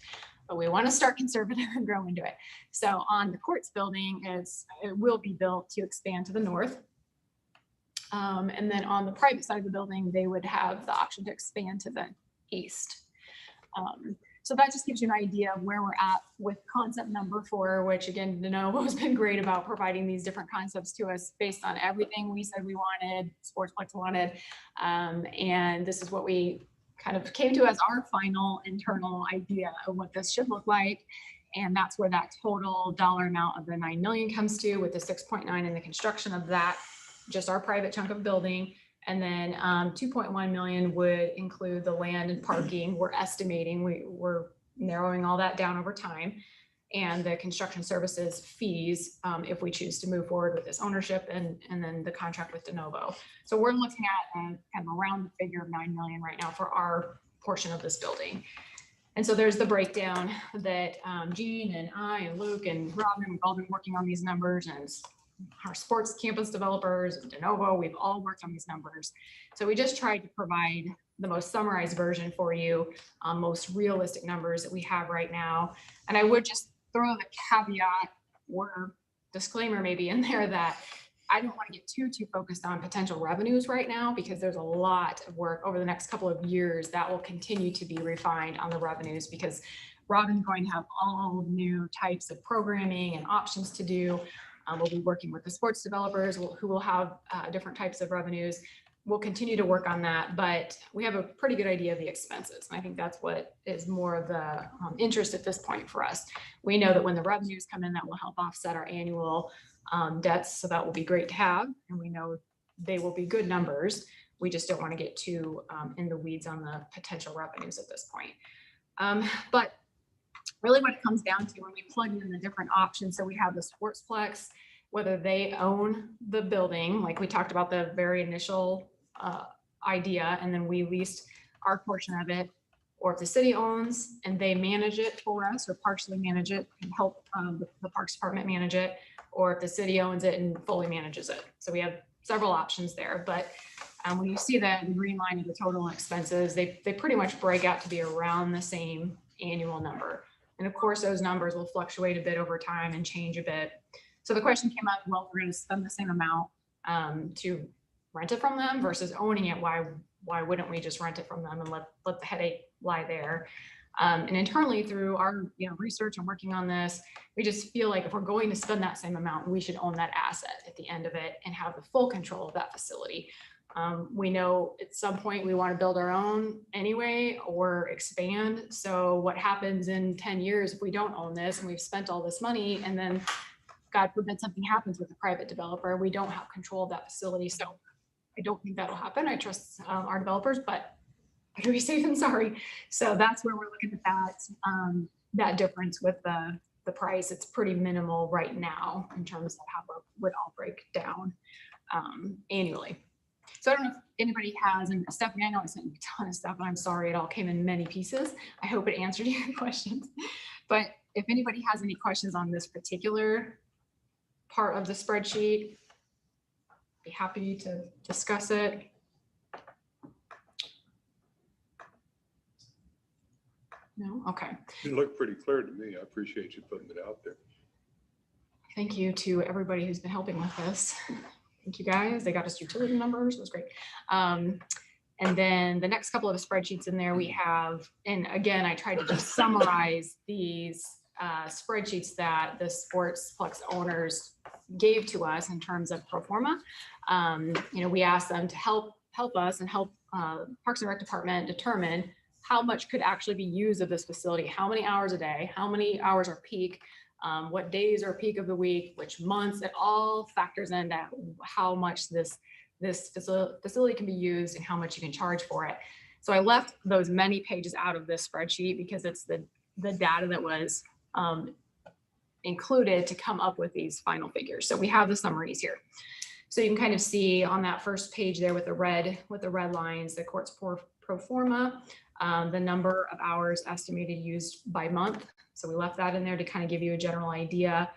But we want to start conservative and grow into it. So on the courts building, it will be built to expand to the north. And then on the private side of the building, they would have the option to expand to the east. So that just gives you an idea of where we're at with concept number 4, which again, DeNovo has been great about providing these different concepts to us based on everything we said we wanted, Sportsplex wanted. And this is what we kind of came to as our final internal idea of what this should look like. And that's where that total dollar amount of the 9 million comes to, with the 6.9 in the construction of that, just our private chunk of building. And then 2.1 million would include the land and parking. We're estimating, we're narrowing all that down over time, and the construction services fees if we choose to move forward with this ownership, and then the contract with DeNovo. So we're looking at kind of around the figure of 9 million right now for our portion of this building. And so there's the breakdown that Gene and I and Luke and Robin, we've all been working on these numbers, and our sports campus developers, DeNovo, we've all worked on these numbers. So we just tried to provide the most summarized version for you, most realistic numbers that we have right now. And I would just throw the caveat or disclaimer maybe in there that I don't want to get too focused on potential revenues right now, because there's a lot of work over the next couple of years that will continue to be refined on the revenues, because Robin's going to have all new types of programming and options to do. We'll be working with the sports developers who will have different types of revenues. We'll continue to work on that, but we have a pretty good idea of the expenses. And I think that's what is more of the interest at this point for us. We know that when the revenues come in, that will help offset our annual debts. So that will be great to have. And we know they will be good numbers. We just don't want to get too in the weeds on the potential revenues at this point. But really what it comes down to when we plug in the different options, so we have the Sportsplex, whether they own the building, like we talked about the very initial idea, and then we leased our portion of it, or if the city owns and they manage it for us, or partially manage it and help the Parks Department manage it, or if the city owns it and fully manages it. So we have several options there, but when you see that green line of the total expenses, they pretty much break out to be around the same annual number. And of course, those numbers will fluctuate a bit over time and change a bit. So the question came up, well, we're going to spend the same amount to rent it from them versus owning it. Why wouldn't we just rent it from them and let the headache lie there? And internally, through our research and working on this, we just feel like if we're going to spend that same amount, we should own that asset at the end of it and have the full control of that facility. We know at some point we want to build our own anyway or expand. So what happens in 10 years if we don't own this and we've spent all this money, and then God forbid something happens with a private developer, we don't have control of that facility. So I don't think that'll happen. I trust our developers, but better be safe than sorry. So that's where we're looking at that difference with the price. It's pretty minimal right now in terms of how it would all break down annually. So I don't know if anybody has, and Stephanie, I know I sent you a ton of stuff, and I'm sorry, it all came in many pieces. I hope it answered your questions. But if anybody has any questions on this particular part of the spreadsheet, be happy to discuss it. No? Okay. It looked pretty clear to me. I appreciate you putting it out there. Thank you to everybody who's been helping with this. Thank you guys. They got us utility numbers. It was great. And then the next couple of spreadsheets in there we have, and again, I tried to just summarize these spreadsheets that the Sportsplex owners gave to us in terms of pro forma. We asked them to help us and help Parks and Rec Department determine how much could actually be used of this facility, how many hours a day, how many hours are peak, what days are peak of the week, which months. It all factors into how much this facility can be used and how much you can charge for it. So I left those many pages out of this spreadsheet because it's the data that was included to come up with these final figures. So we have the summaries here. So you can kind of see on that first page there with the red lines, the court's pro forma. the number of hours estimated used by month. So we left that in there to kind of give you a general idea.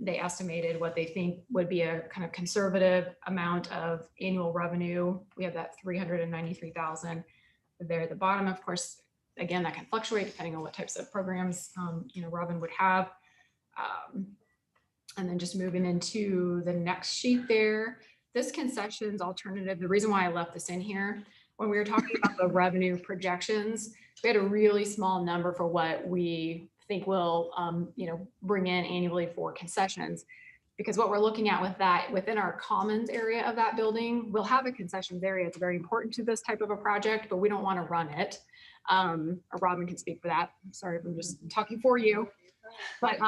They estimated what they think would be a kind of conservative amount of annual revenue. We have that 393,000 there at the bottom. Of course, again, that can fluctuate depending on what types of programs, Robin would have. And then just moving into the next sheet there, this concessions alternative, the reason why I left this in here, when we were talking about the revenue projections, we had a really small number for what we think will, bring in annually for concessions. Because what we're looking at with that, within our commons area of that building, we'll have a concessions area. It's very important to this type of a project, but we don't want to run it. Robin can speak for that. I'm sorry if I'm just talking for you, but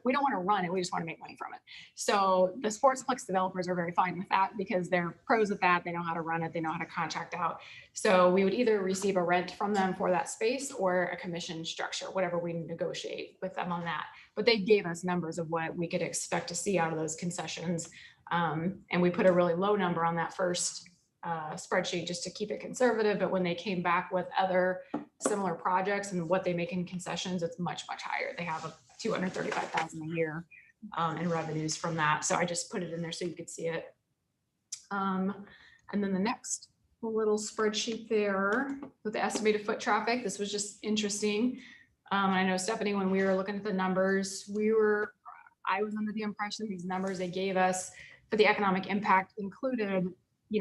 we don't want to run it. We just want to make money from it. So the Sportsplex developers are very fine with that because they're pros at that. They know how to run it. They know how to contract out. So we would either receive a rent from them for that space or a commission structure, whatever we negotiate with them on that. But they gave us numbers of what we could expect to see out of those concessions. And we put a really low number on that first spreadsheet just to keep it conservative. But when they came back with other similar projects and what they make in concessions, it's much, much higher. They have a 235,000 a year in revenues from that. So I just put it in there so you could see it. And then the next little spreadsheet there with the estimated foot traffic, this was just interesting. I know, Stephanie, when we were looking at the numbers, I was under the impression these numbers they gave us for the economic impact included,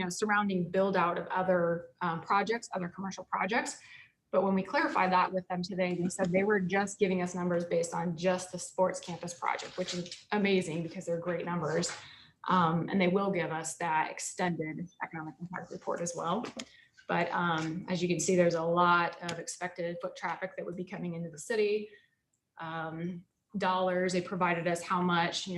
surrounding build out of other projects, other commercial projects. But when we clarified that with them today, they said they were just giving us numbers based on just the sports campus project, which is amazing because they're great numbers. And they will give us that extended economic impact report as well. But as you can see, there's a lot of expected foot traffic that would be coming into the city. Dollars, they provided us how much,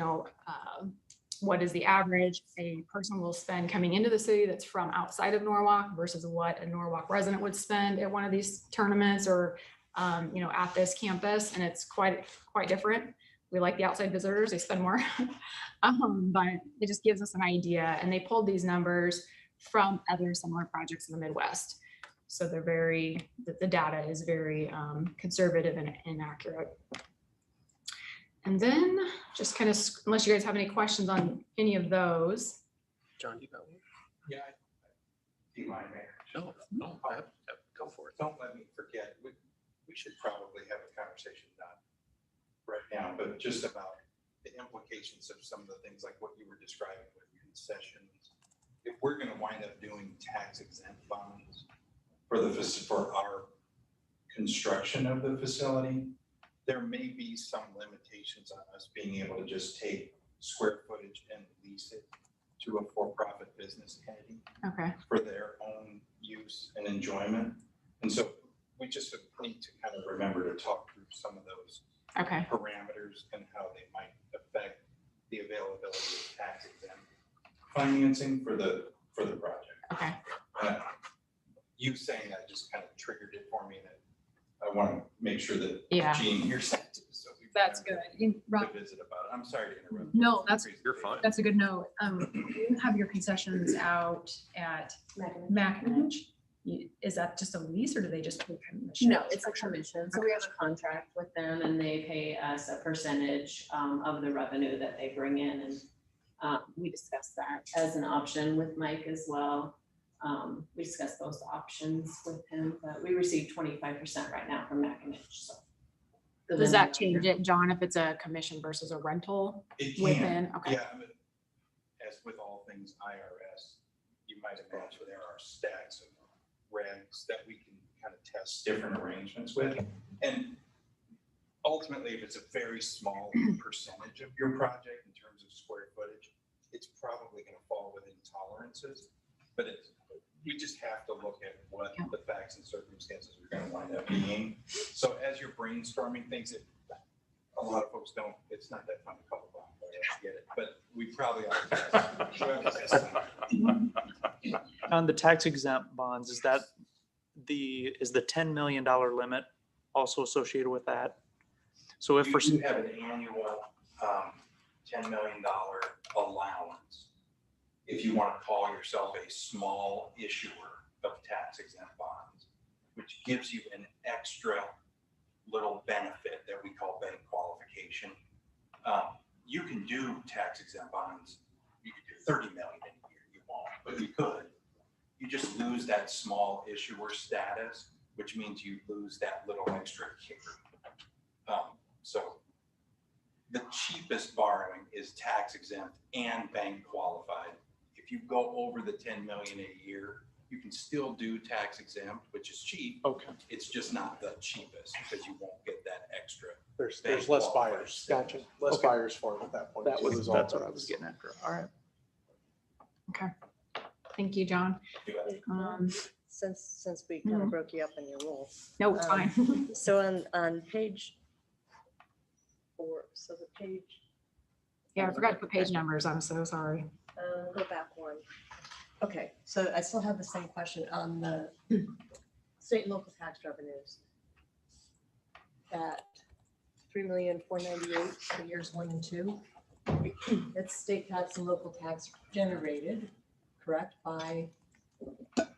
what is the average a person will spend coming into the city that's from outside of Norwalk versus what a Norwalk resident would spend at one of these tournaments or, at this campus. And it's quite different. We like the outside visitors, they spend more, but it just gives us an idea. And they pulled these numbers from other similar projects in the Midwest. So they're the data is very conservative and accurate. And then just kind of, unless you guys have any questions on any of those. John, you got one? Yeah. Do you mind, Mayor? No, go for it. Don't let me forget. We should probably have a conversation, not right now, but just about the implications of some of the things like what you were describing with concessions. If we're going to wind up doing tax exempt bonds for our construction of the facility, there may be some limitations on us being able to just take square footage and lease it to a for-profit business entity for their own use and enjoyment. And so we just need to kind of remember to talk through some of those parameters and how they might affect the availability of tax exempt financing for the project. You saying that just kind of triggered it for me that I want to make sure that Jean hears that too. So that's good. To visit about it. I'm sorry to interrupt. No, you're fine. That's a good note. You have your concessions out at Mackinac. Is that just a lease or do they just pay commission? No, it's a commission. So we have a contract with them and they pay us a percentage of the revenue that they bring in. And we discussed that as an option with Mike as well. We discussed those options with him, but we receive 25% right now from Mackinac. So does that change it, John, if it's a commission versus a rental? It can. Within? Okay. Yeah, but as with all things IRS, you might imagine there are stacks of regs that we can kind of test different arrangements with. And ultimately, if it's a very small percentage of your project in terms of square footage, it's probably going to fall within tolerances. But we just have to look at what the facts and circumstances are going to wind up being. So as you're brainstorming things, a lot of folks don't, it's not that fun to call a bomb, I get it, but we probably are. On the tax exempt bonds, is the $10 million limit also associated with that? So if you have an annual $10 million allowance, if you want to call yourself a small issuer of tax exempt bonds, which gives you an extra little benefit that we call bank qualification. You can do tax exempt bonds. You could do 30 million in a year. You won't, but you could. You just lose that small issuer status, which means you lose that little extra kicker. So the cheapest borrowing is tax exempt and bank qualified. If you go over the 10 million a year, you can still do tax exempt, which is cheap. Okay, It's just not the cheapest because you won't get that extra. There's less buyers. gotcha. Less Okay. buyers for it at that point. That You was, lose all that's what I those. was getting after. All right. Okay. Thank you, John. Since we kind of broke you up in your role. No, it's fine. So on page 4, so the page, Yeah, I forgot to put page numbers. I'm so sorry. go back one. Okay, so I still have the same question on the state and local tax revenues. At 3,498,000 for years 1 and 2. It's state tax and local tax generated, correct, by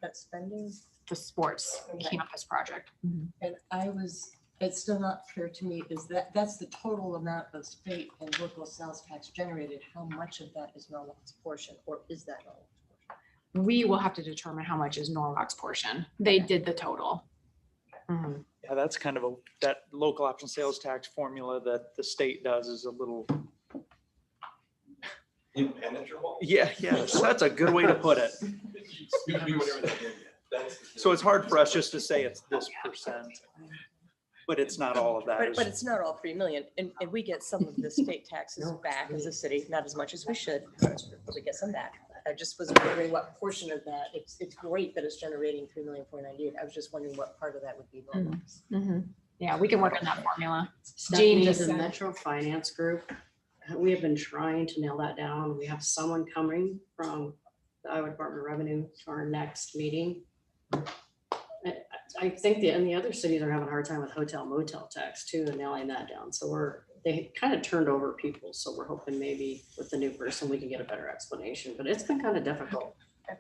that spending? The sports Okay. campus project. And it's still not clear to me, is that's the total amount of state and local sales tax generated. How much of that is Norwalk's portion, or is that Norwalk's portion? We will have to determine how much is Norwalk's portion. They did the total. Mhm. Yeah, that's kind of that local option sales tax formula that the state does is a little, Impenetrable. yes, that's a good way to put it. You can do whatever they give you. That's- So it's hard for us just to say it's this percent, but it's not all of that. But it's not all 3 million, and we get some of the state taxes back as a city, not as much as we should, but we get some back. I just was wondering what portion of that, it's great that it's generating 3,498,000. I was just wondering what part of that would be Norwalk's. Yeah, we can work on that formula. Stephanie, just the said- Metro Finance Group, we have been trying to nail that down. We have someone coming from the Iowa Department of Revenue to our next meeting. I think the other cities are having a hard time with hotel motel tax too, and nailing that down. So they kind of turned over people. So we're hoping maybe with the new person, we can get a better explanation, but it's been kind of difficult.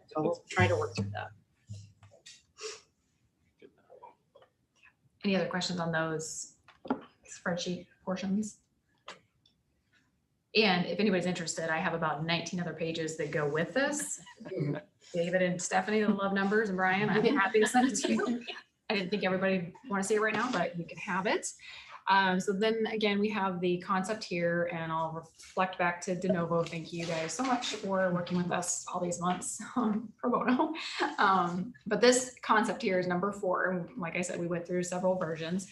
So we'll try to work through that. Any other questions on those spreadsheet portions? And if anybody's interested, I have about 19 other pages that go with this. David and Stephanie that love numbers, and Brian, I'm happy to send it to you. I didn't think everybody want to see it right now, but you can have it. So then again, we have the concept here, and I'll reflect back to De Novo. Thank you guys so much for working with us all these months pro bono. But this concept here is number 4. And like I said, we went through several versions.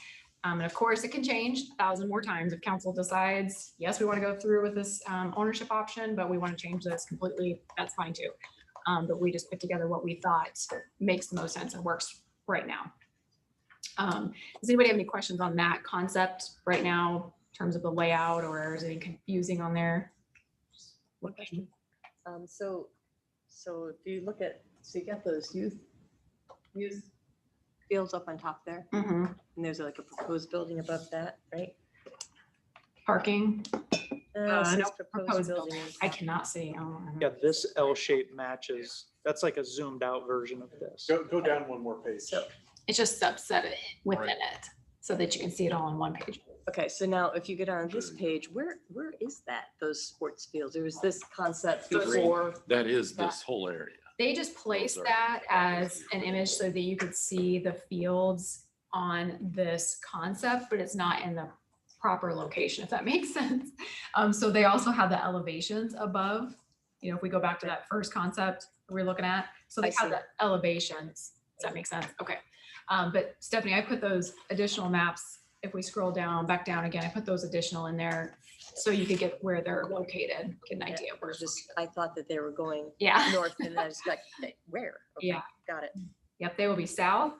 And of course, it can change 1,000 more times if council decides, yes, we want to go through with this ownership option, but we want to change this completely. That's fine too. But we just put together what we thought makes the most sense and works right now. Does anybody have any questions on that concept right now in terms of the layout, or is anything confusing on there? What question? So if you look at, so you got those youth fields up on top there, Mm-hmm. and there's like a proposed building above that, right? Parking, It says no, proposed building. I on top. cannot see. Yeah, this L shape matches, that's like a zoomed out version of this. Go down one more page. So, It's just subset it within it so that you can see it all on one page. okay, so now if you get on this page, where is that, those sports fields? There was this concept before. That is this whole area. They just placed Those are- that as an image so that you could see the fields on this concept, but it's not in the proper location, if that makes sense. So they also have the elevations above. You know, if we go back to that first concept we're looking at, so I they have see. the elevations. Does that make sense? Okay. But Stephanie, I put those additional maps. If we scroll down, back down again, I put those additional in there so you could get where they're located, get an idea. It was just, I thought that they were going Yeah. north, and I was like, where? Okay, Yeah. got it, Yep, they will be south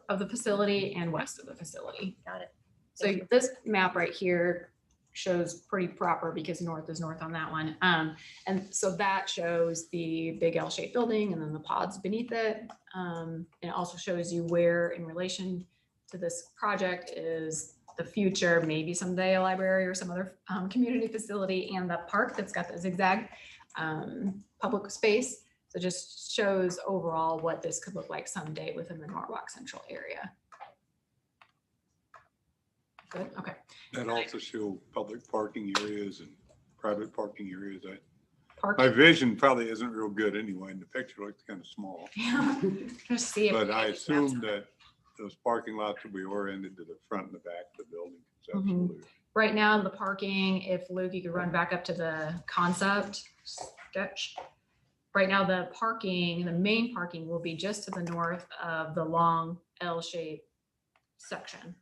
of the facility and west of the facility. got it. So this map right here shows pretty proper because north is north on that one. And so that shows the big L-shaped building and then the pods beneath it. And it also shows you where in relation to this project is the future, maybe someday a library or some other community facility, and the park that's got the zigzag public space. So it just shows overall what this could look like someday within the Norwalk Central area. Good, okay. That also show public parking areas and private parking areas. My Parking. vision probably isn't real good anyway, and the picture looks kind of small. Yeah, just see if But I maybe assume that's- that those parking lots will be oriented to the front and the back of the building Mhm. conceptually. Right now, the parking, if Luke, you could run back up to the concept sketch. Right now, the parking, the main parking will be just to the north of the long L-shaped section.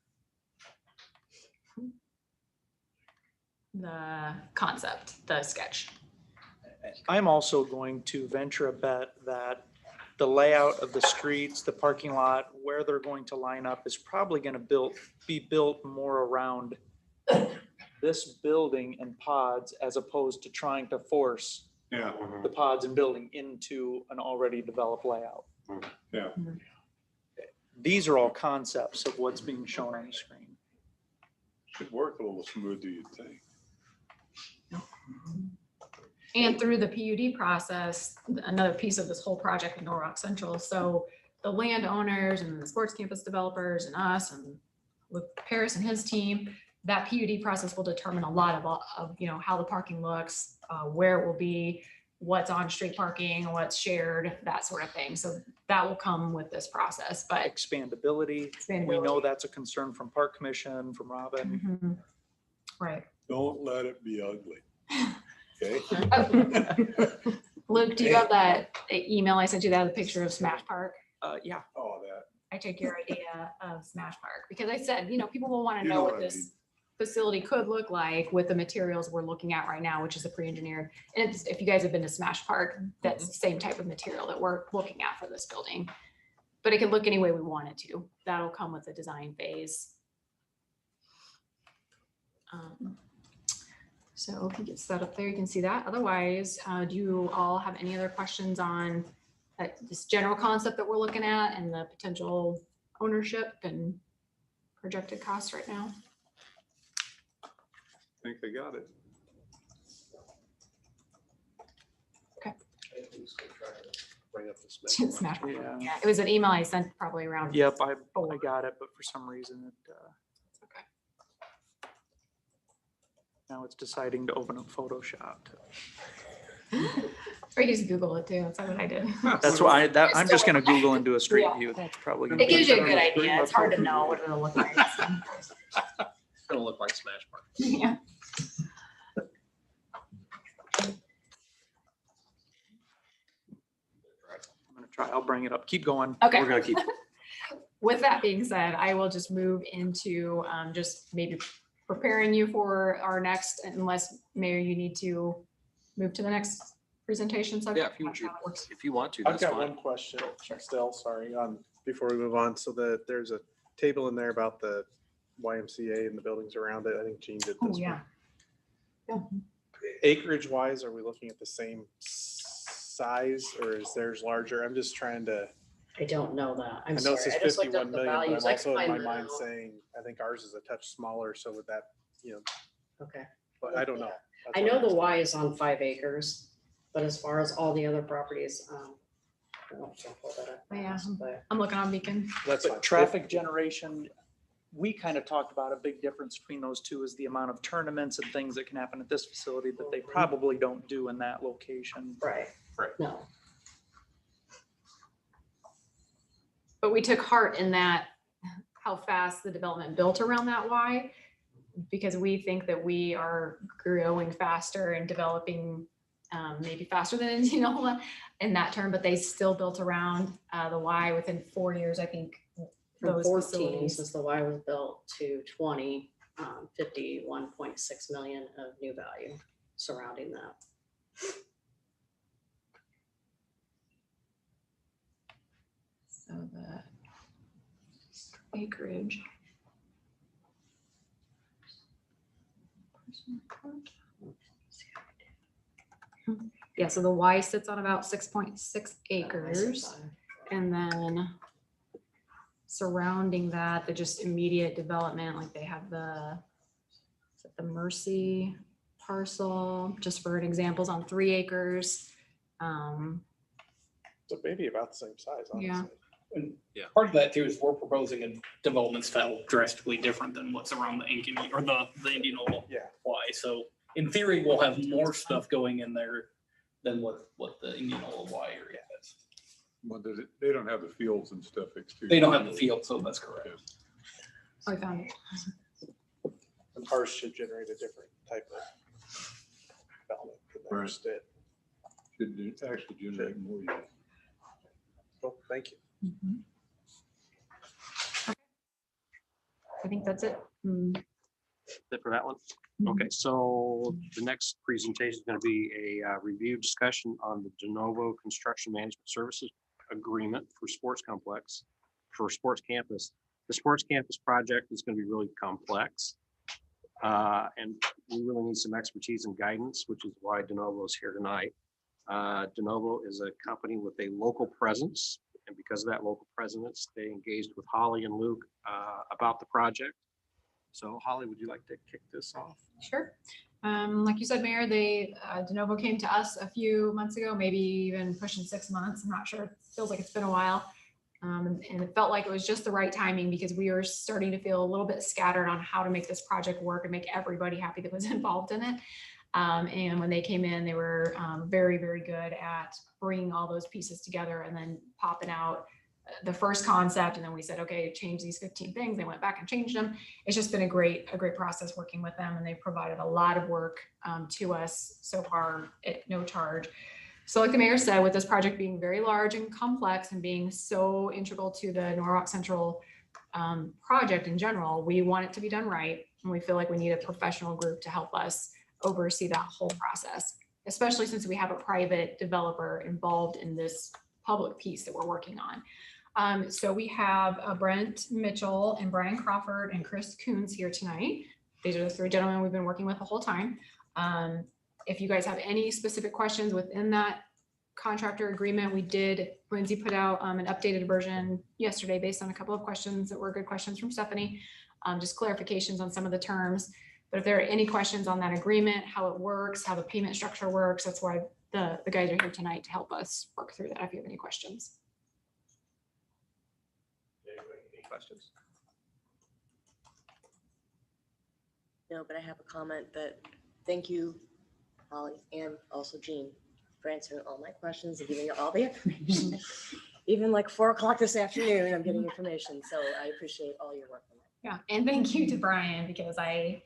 The concept, the sketch. I'm also going to venture a bet that the layout of the streets, the parking lot, where they're going to line up is probably going to be built more around this building and pods as opposed to trying to force Yeah, the pods and building into an already developed layout. yeah. These are all concepts of what's being shown on the screen. Should work a little smoother, you'd think. And through the PUD process, another piece of this whole project in Norwalk Central. So the landowners and the sports campus developers and us and with Paris and his team, that PUD process will determine a lot of you know, how the parking looks, where it will be, what's on street parking, what's shared, that sort of thing. So that will come with this process, but Expandability, we know that's a concern from Park Commission, from Robin. Mhm. Right. Don't let it be ugly. Okay? Luke, do you have that email I sent you, that had a picture of Smash Park? Yeah, Oh, that. I took your idea of Smash Park because I said, you know, people will want to You know know what what I this mean. facility could look like with the materials we're looking at right now, which is a pre-engineered. And it's, if you guys have been to Smash Park, that's the same type of material that we're looking at for this building. But it can look any way we want it to. That'll come with the design phase. So if you get set up there, you can see that. Otherwise, do you all have any other questions on this general concept that we're looking at and the potential ownership and projected costs right now? I think I got it. Bring up the Smash Park. yeah. Yeah, it was an email I sent probably around. Yep, I got it, but for some reason it, Okay. now it's deciding to open up Photoshop. Or you can just Google it too. That's what I did. That's why I'm just gonna Google and do a street Yeah. view. That's probably. It gives you a good idea. It's hard to know what it'll look like. It's gonna look like Smash Park. Yeah. I'm gonna try, I'll bring it up. Keep going. Okay. We're gonna keep. With that being said, I will just move into just maybe preparing you for our next, unless Mayor, you need to move to the next presentation subject. Yeah, if you- I'm not sure how that works. If you want to, I've that's got fine. one question Sure. still, sorry, before we move on. So there's a table in there about the YMCA and the buildings around it. I think Gene did Oh, this yeah. one. Acreage wise, are we looking at the same size or is theirs larger? I'm just trying to, I don't know that. I'm I know sorry. it says I just looked 51 up the million, but values. I'm I can also in my find mind the- saying, I think ours is a touch smaller. So would that, Okay. but I don't know. That's I what know I'm the asking. Y is on 5 acres, but as far as all the other properties, I don't know if I'll pull that up Yeah. fast, but I'm looking on Beacon. That's fine. But traffic generation, we kind of talked about a big difference between those two is the amount of tournaments and things that can happen at this facility that they probably don't do in that location. right. Right. No, But we took heart in that, how fast the development built around that Y, because we think that we are growing faster and developing maybe faster than Indianola in that term, but they still built around the Y within 4 years, I think. from Those 14, facilities. since the Y was built, to 20, 51.6 million of new value surrounding that. So the acreage. Yeah, so the Y sits on about 6.6 acres. And then surrounding that, the just immediate development, like they have is it the Mercy parcel, just for an example, is on 3 acres. So maybe about the same size, Yeah. honestly. And Yeah. part of that too is we're proposing a development style drastically different than what's around the Incan or the Indian Oval. Yeah. Y. So in theory, we'll have more stuff going in there than what the Indian Oval Y area has. Well, they don't have the fields and stuff exterior. They don't have the field, so that's correct. I found it. And ours should generate a different type of development than Right. theirs did. Should actually generate more use. Well, thank you. Mhm. I think that's it. That for that one? Mhm. Okay, so the next presentation is going to be a review discussion on the de novo construction management services agreement for sports complex, for sports campus. The sports campus project is going to be really complex. And we really need some expertise and guidance, which is why de novo is here tonight. De novo is a company with a local presence. And because of that local presence, they engaged with Holly and Luke about the project. So Holly, would you like to kick this off? Sure. Like you said, Mayor, they, de novo came to us a few months ago, maybe even pushing 6 months. I'm not sure. It feels like it's been a while. And it felt like it was just the right timing because we were starting to feel a little bit scattered on how to make this project work and make everybody happy that was involved in it. And when they came in, they were very, very good at bringing all those pieces together and then popping out the first concept. And then we said, okay, change these 15 things. They went back and changed them. It's just been a great process working with them. And they've provided a lot of work to us so far at no charge. So like the mayor said, with this project being very large and complex and being so integral to the Norwalk Central project in general, we want it to be done right. And we feel like we need a professional group to help us oversee that whole process, especially since we have a private developer involved in this public piece that we're working on. So we have Brent Mitchell and Brian Crawford and Chris Coons here tonight. These are the three gentlemen we've been working with the whole time. If you guys have any specific questions within that contractor agreement, Lindsay put out an updated version yesterday based on a couple of questions that were good questions from Stephanie, just clarifications on some of the terms. But if there are any questions on that agreement, how it works, how the payment structure works, that's why the guys are here tonight to help us work through that if you have any questions. Any questions? No, but I have a comment that, thank you, Holly, and also Jean, for answering all my questions and giving you all the information. Even like 4 o'clock this afternoon, I'm getting information. So I appreciate all your work on that. Yeah, and thank you to Brian because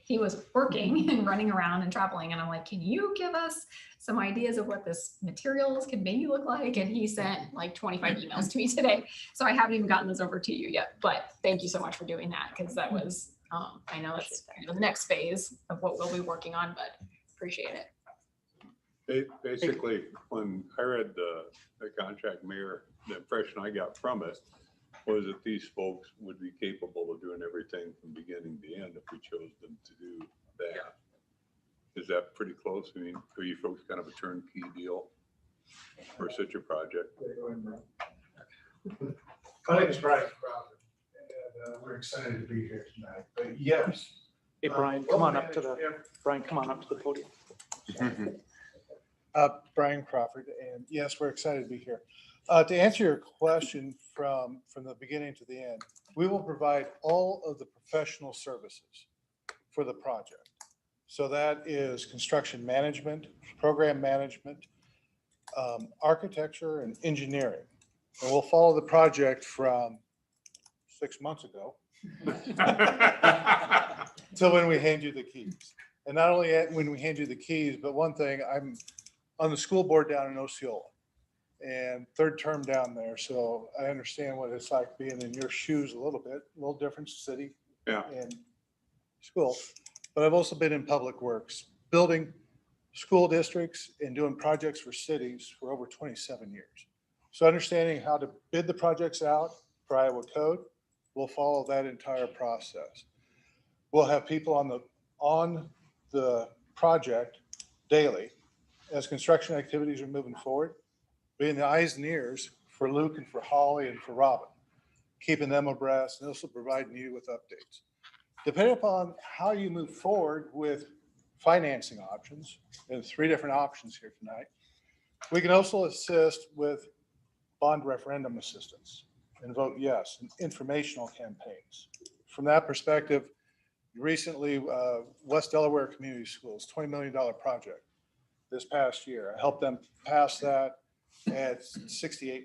he was working and running around and traveling, and I'm like, can you give us some ideas of what this materials can maybe look like? And he sent like 25 emails to me today, so I haven't even gotten those over to you yet. But thank you so much for doing that because that was, I know that's kind of the next phase of what we'll be working on, but appreciate it. Basically, when I read the contract, Mayor, the impression I got from it was that these folks would be capable of doing everything from beginning to end if we chose them to do that. Is that pretty close? I mean, are you folks kind of a turnkey deal for such a project? My name is Brian Crawford, and we're excited to be here tonight. But yes. Hey, Brian, come on up to the podium. Brian Crawford, and yes, we're excited to be here. To answer your question from the beginning to the end, we will provide all of the professional services for the project. So that is construction management, program management, architecture, and engineering. And we'll follow the project from 6 months ago till when we hand you the keys. And not only when we hand you the keys, but one thing, I'm on the school board down in Osceola and third term down there. So I understand what it's like being in your shoes a little bit, a little different city and school. But I've also been in public works, building school districts and doing projects for cities for over 27 years. So understanding how to bid the projects out for Iowa code, we'll follow that entire process. We'll have people on the project daily as construction activities are moving forward, being the eyes and ears for Luke and for Holly and for Robin, keeping them abreast and also providing you with updates. Depending upon how you move forward with financing options, and 3 different options here tonight, we can also assist with bond referendum assistance and vote yes, and informational campaigns. From that perspective, recently, West Delaware Community Schools, $20 million project this past year. I helped them pass that at 68%.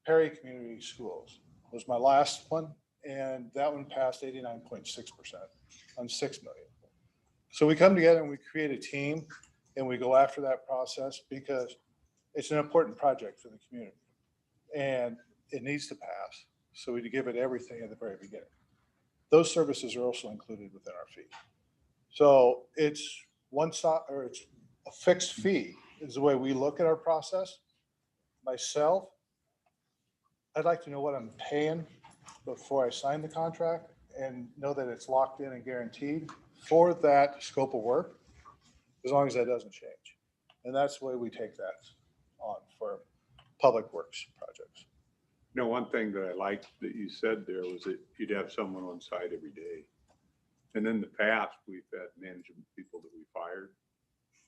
Perry Community Schools was my last one, and that one passed 89.6% on 6 million. So we come together and we create a team and we go after that process because it's an important project for the community and it needs to pass. So we give it everything at the very beginning. Those services are also included within our fee. So it's it's a fixed fee is the way we look at our process. Myself, I'd like to know what I'm paying before I sign the contract and know that it's locked in and guaranteed for that scope of work, as long as that doesn't change. And that's the way we take that on for public works projects. No, one thing that I liked that you said there was that you'd have someone on site every day. And in the past, we've had management people that we fired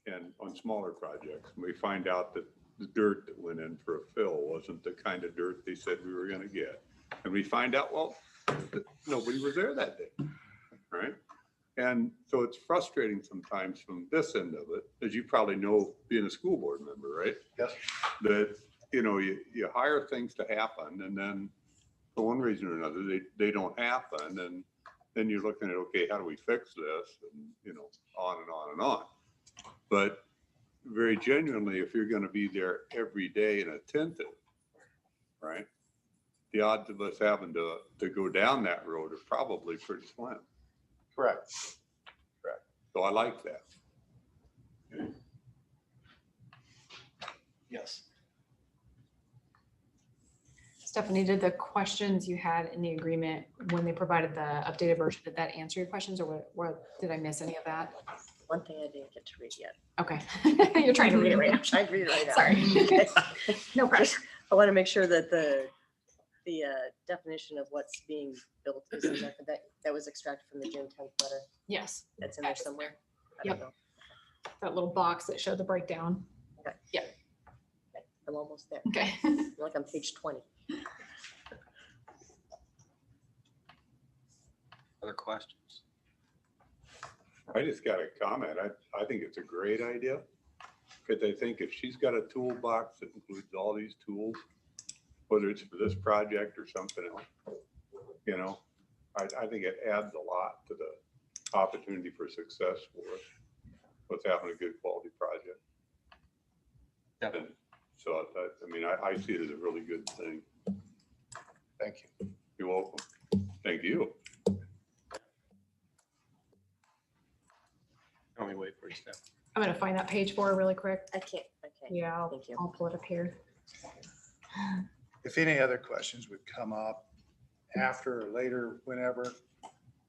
and on smaller projects, we find out that the dirt that went in for a fill wasn't the kind of dirt they said we were gonna get. And we find out, well, nobody was there that day, right? And so it's frustrating sometimes from this end of it, as you probably know, being a school board member, right? Yes. That, you know, you hire things to happen and then for one reason or another, they don't happen. And then you're looking at, okay, how do we fix this? And, you know, on and on and on. But very genuinely, if you're going to be there every day and attentive, right? The odds of us having to go down that road are probably pretty slim. Correct. Correct. So I like that. Yes. Stephanie, did the questions you had in the agreement, when they provided the updated version, did that answer your questions or what did I miss any of that? One thing I didn't get to read yet. Okay. You're trying to read it right now. I read it right now. Sorry. Okay. No pressure. I want to make sure that the definition of what's being built is in there, that was extracted from the June 10th letter. Yes. That's in there somewhere. I don't Yep. know. That little box that showed the breakdown. Okay. Yeah. Okay, I'm almost there. Okay. I'm like on page 20. Other questions? I just got a comment. I think it's a great idea. Because I think if she's got a toolbox that includes all these tools, whether it's for this project or something else, you know, I think it adds a lot to the opportunity for success for us with having a good quality project. Definitely. And so, I mean, I see it as a really good thing. Thank you. You're welcome. Thank you. Let me wait for you, Steph. I'm going to find that page for her really quick. I can't. Yeah, Thank you. I'll pull it up here. If any other questions would come up after or later, whenever,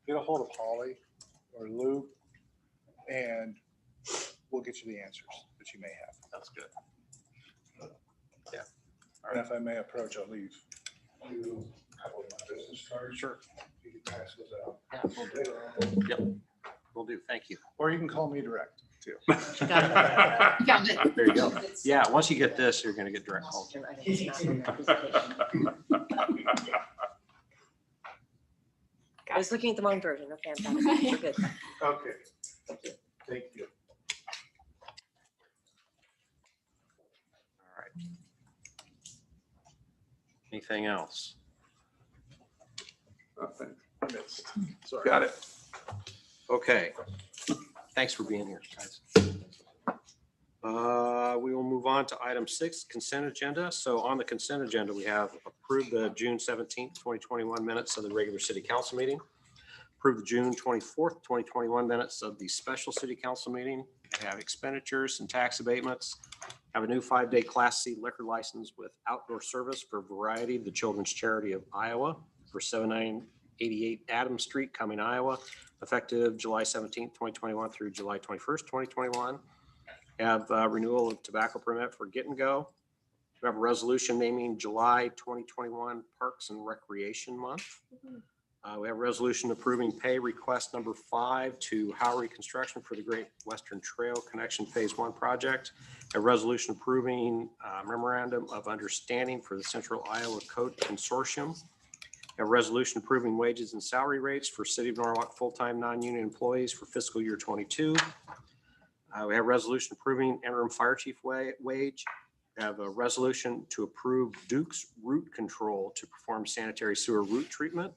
get a hold of Holly or Lou and we'll get you the answers that you may have. That's good. Yeah. And if I may approach, I'll leave you a couple of my business cards. Sure. You can pass those out. Yeah, we'll do. Yep, we'll do. Thank you. Or you can call me direct too. Found it. There you go. Yeah, once you get this, you're gonna get direct calls. And I think it's not in that presentation. I was looking at the wrong version. Okay, I'm fine. We're good. Okay. Thank you. All right. Anything else? Sorry. Got it. Okay. Thanks for being here, guys. We will move on to item 6, consent agenda. So on the consent agenda, we have approved the June 17th, 2021 minutes of the regular city council meeting. Approved the June 24th, 2021 minutes of the special city council meeting. Have expenditures and tax abatements. Have a new 5-day Class C liquor license with outdoor service for Variety, the Children's Charity of Iowa, for 7988 Adams Street, Cumming, Iowa, effective July 17th, 2021 through July 21st, 2021. Have renewal of tobacco permit for Get and Go. We have a resolution naming July 2021 Parks and Recreation Month. We have a resolution approving pay request number 5 to Howery Construction for the Great Western Trail Connection Phase 1 project. A resolution approving memorandum of understanding for the Central Iowa Code Consortium. A resolution approving wages and salary rates for City of Norwalk full-time non-union employees for fiscal year 22. We have a resolution approving interim fire chief wage. We have a resolution to approve Duke's Root Control to perform sanitary sewer root treatment.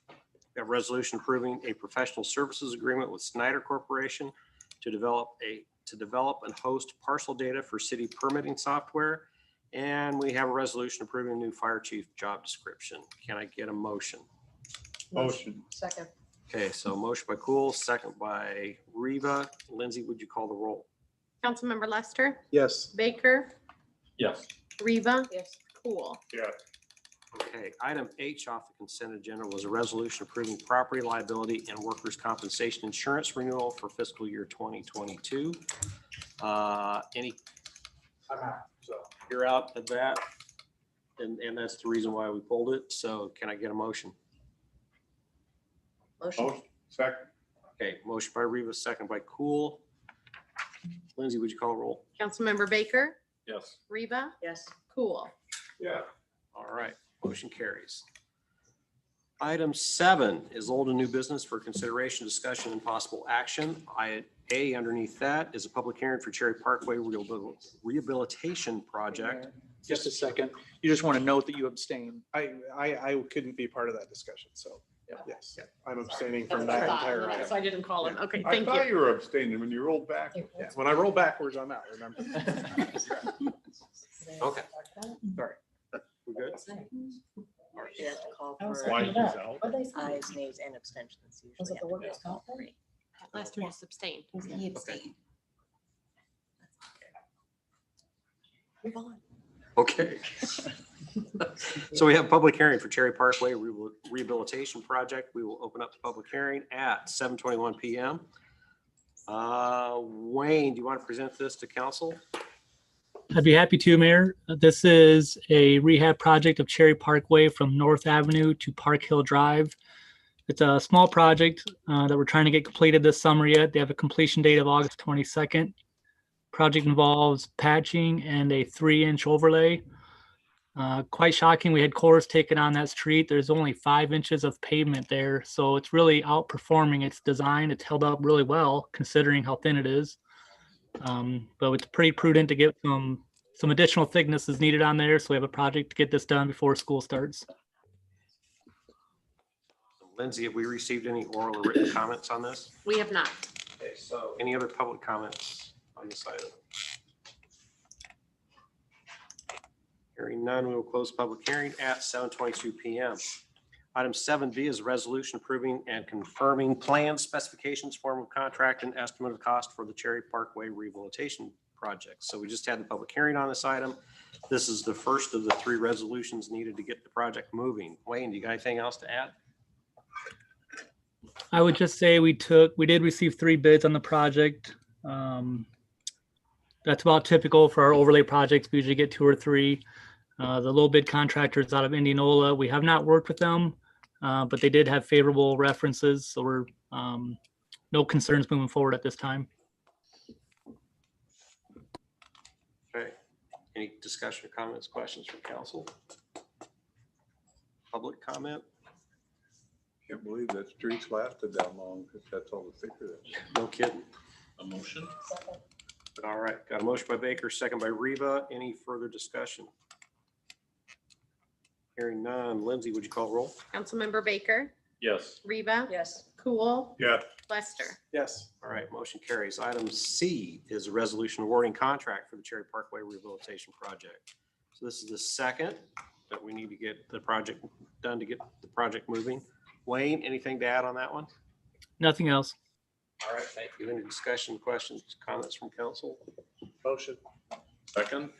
We have a resolution approving a professional services agreement with Snyder Corporation to develop and host parcel data for city permitting software. And we have a resolution approving a new fire chief job description. Can I get a motion? Motion. Second. Okay, so motion by Cool, second by Reva. Lindsay, would you call the roll? Councilmember Lester, Yes. Baker, Yes. Reva, Yes. Cool. Yeah. Okay, item H off the consent agenda was a resolution approving property liability and workers' compensation insurance renewal for fiscal year 2022. Any, I'm out, so. you're out of that? And that's the reason why we pulled it. So can I get a motion? Motion. Motion. Second. Okay, motion by Reva, second by Cool. Lindsay, would you call a roll? Councilmember Baker, Yes. Reva, Yes. Cool. Yeah. All right, motion carries. Item 7 is old and new business for consideration, discussion, and possible action. A underneath that is a public hearing for Cherry Parkway Rehabilitation Project. Just a second. You just want to note that you abstain. I couldn't be part of that discussion, so yes, I'm abstaining from That's that what I entire thought, item. so I didn't call him. Okay, I thank thought you. you were abstaining when you rolled back. Yeah, when I roll backwards, I'm out, remember? Okay. Sorry. We good? You have to call I was for Why is out? What'd they say? ayes, nays, and abstentions. Was it the workers' comp? Lester just abstained. He abstained. Move on. Okay. So we have a public hearing for Cherry Parkway Rehabilitation Project. We will open up the public hearing at 7:21 PM. Wayne, do you want to present this to council? I'd be happy to, Mayor. This is a rehab project of Cherry Parkway from North Avenue to Park Hill Drive. It's a small project that we're trying to get completed this summer yet. They have a completion date of August 22nd. Project involves patching and a 3-inch overlay. Quite shocking, we had cores taken on that street. There's only 5 inches of pavement there, so it's really outperforming its design. It's held up really well considering how thin it is. But it's pretty prudent to get some additional thickness is needed on there. So we have a project to get this done before school starts. Lindsay, have we received any oral or written comments on this? We have not. Okay, so any other public comments on this item? Hearing none, we will close the public hearing at 7:22 PM. Item 7B is a resolution approving and confirming plans, specifications, form of contract, and estimate of cost for the Cherry Parkway Rehabilitation Project. So we just had the public hearing on this item. This is the first of the 3 resolutions needed to get the project moving. Wayne, do you got anything else to add? I would just say we did receive 3 bids on the project. That's about typical for our overlay projects. We usually get 2 or 3. The low bid contractors out of Indianola, we have not worked with them, but they did have favorable references. So we're no concerns moving forward at this time. Okay. Any discussion or comments, questions from council? Public comment? Can't believe that streets lasted that long, because that's all the thicker is. No kidding. A motion? All right, got a motion by Baker, second by Reva. Any further discussion? Hearing none. Lindsay, would you call roll? Councilmember Baker, Yes. Reva, Yes. Cool, Yeah. Lester. Yes. All right, motion carries. Item C is a resolution awarding contract for the Cherry Parkway Rehabilitation Project. So this is the second that we need to get the project done to get the project moving. Wayne, anything to add on that one? Nothing else. All right, thank you. Any discussion, questions, comments from council? Motion. Second?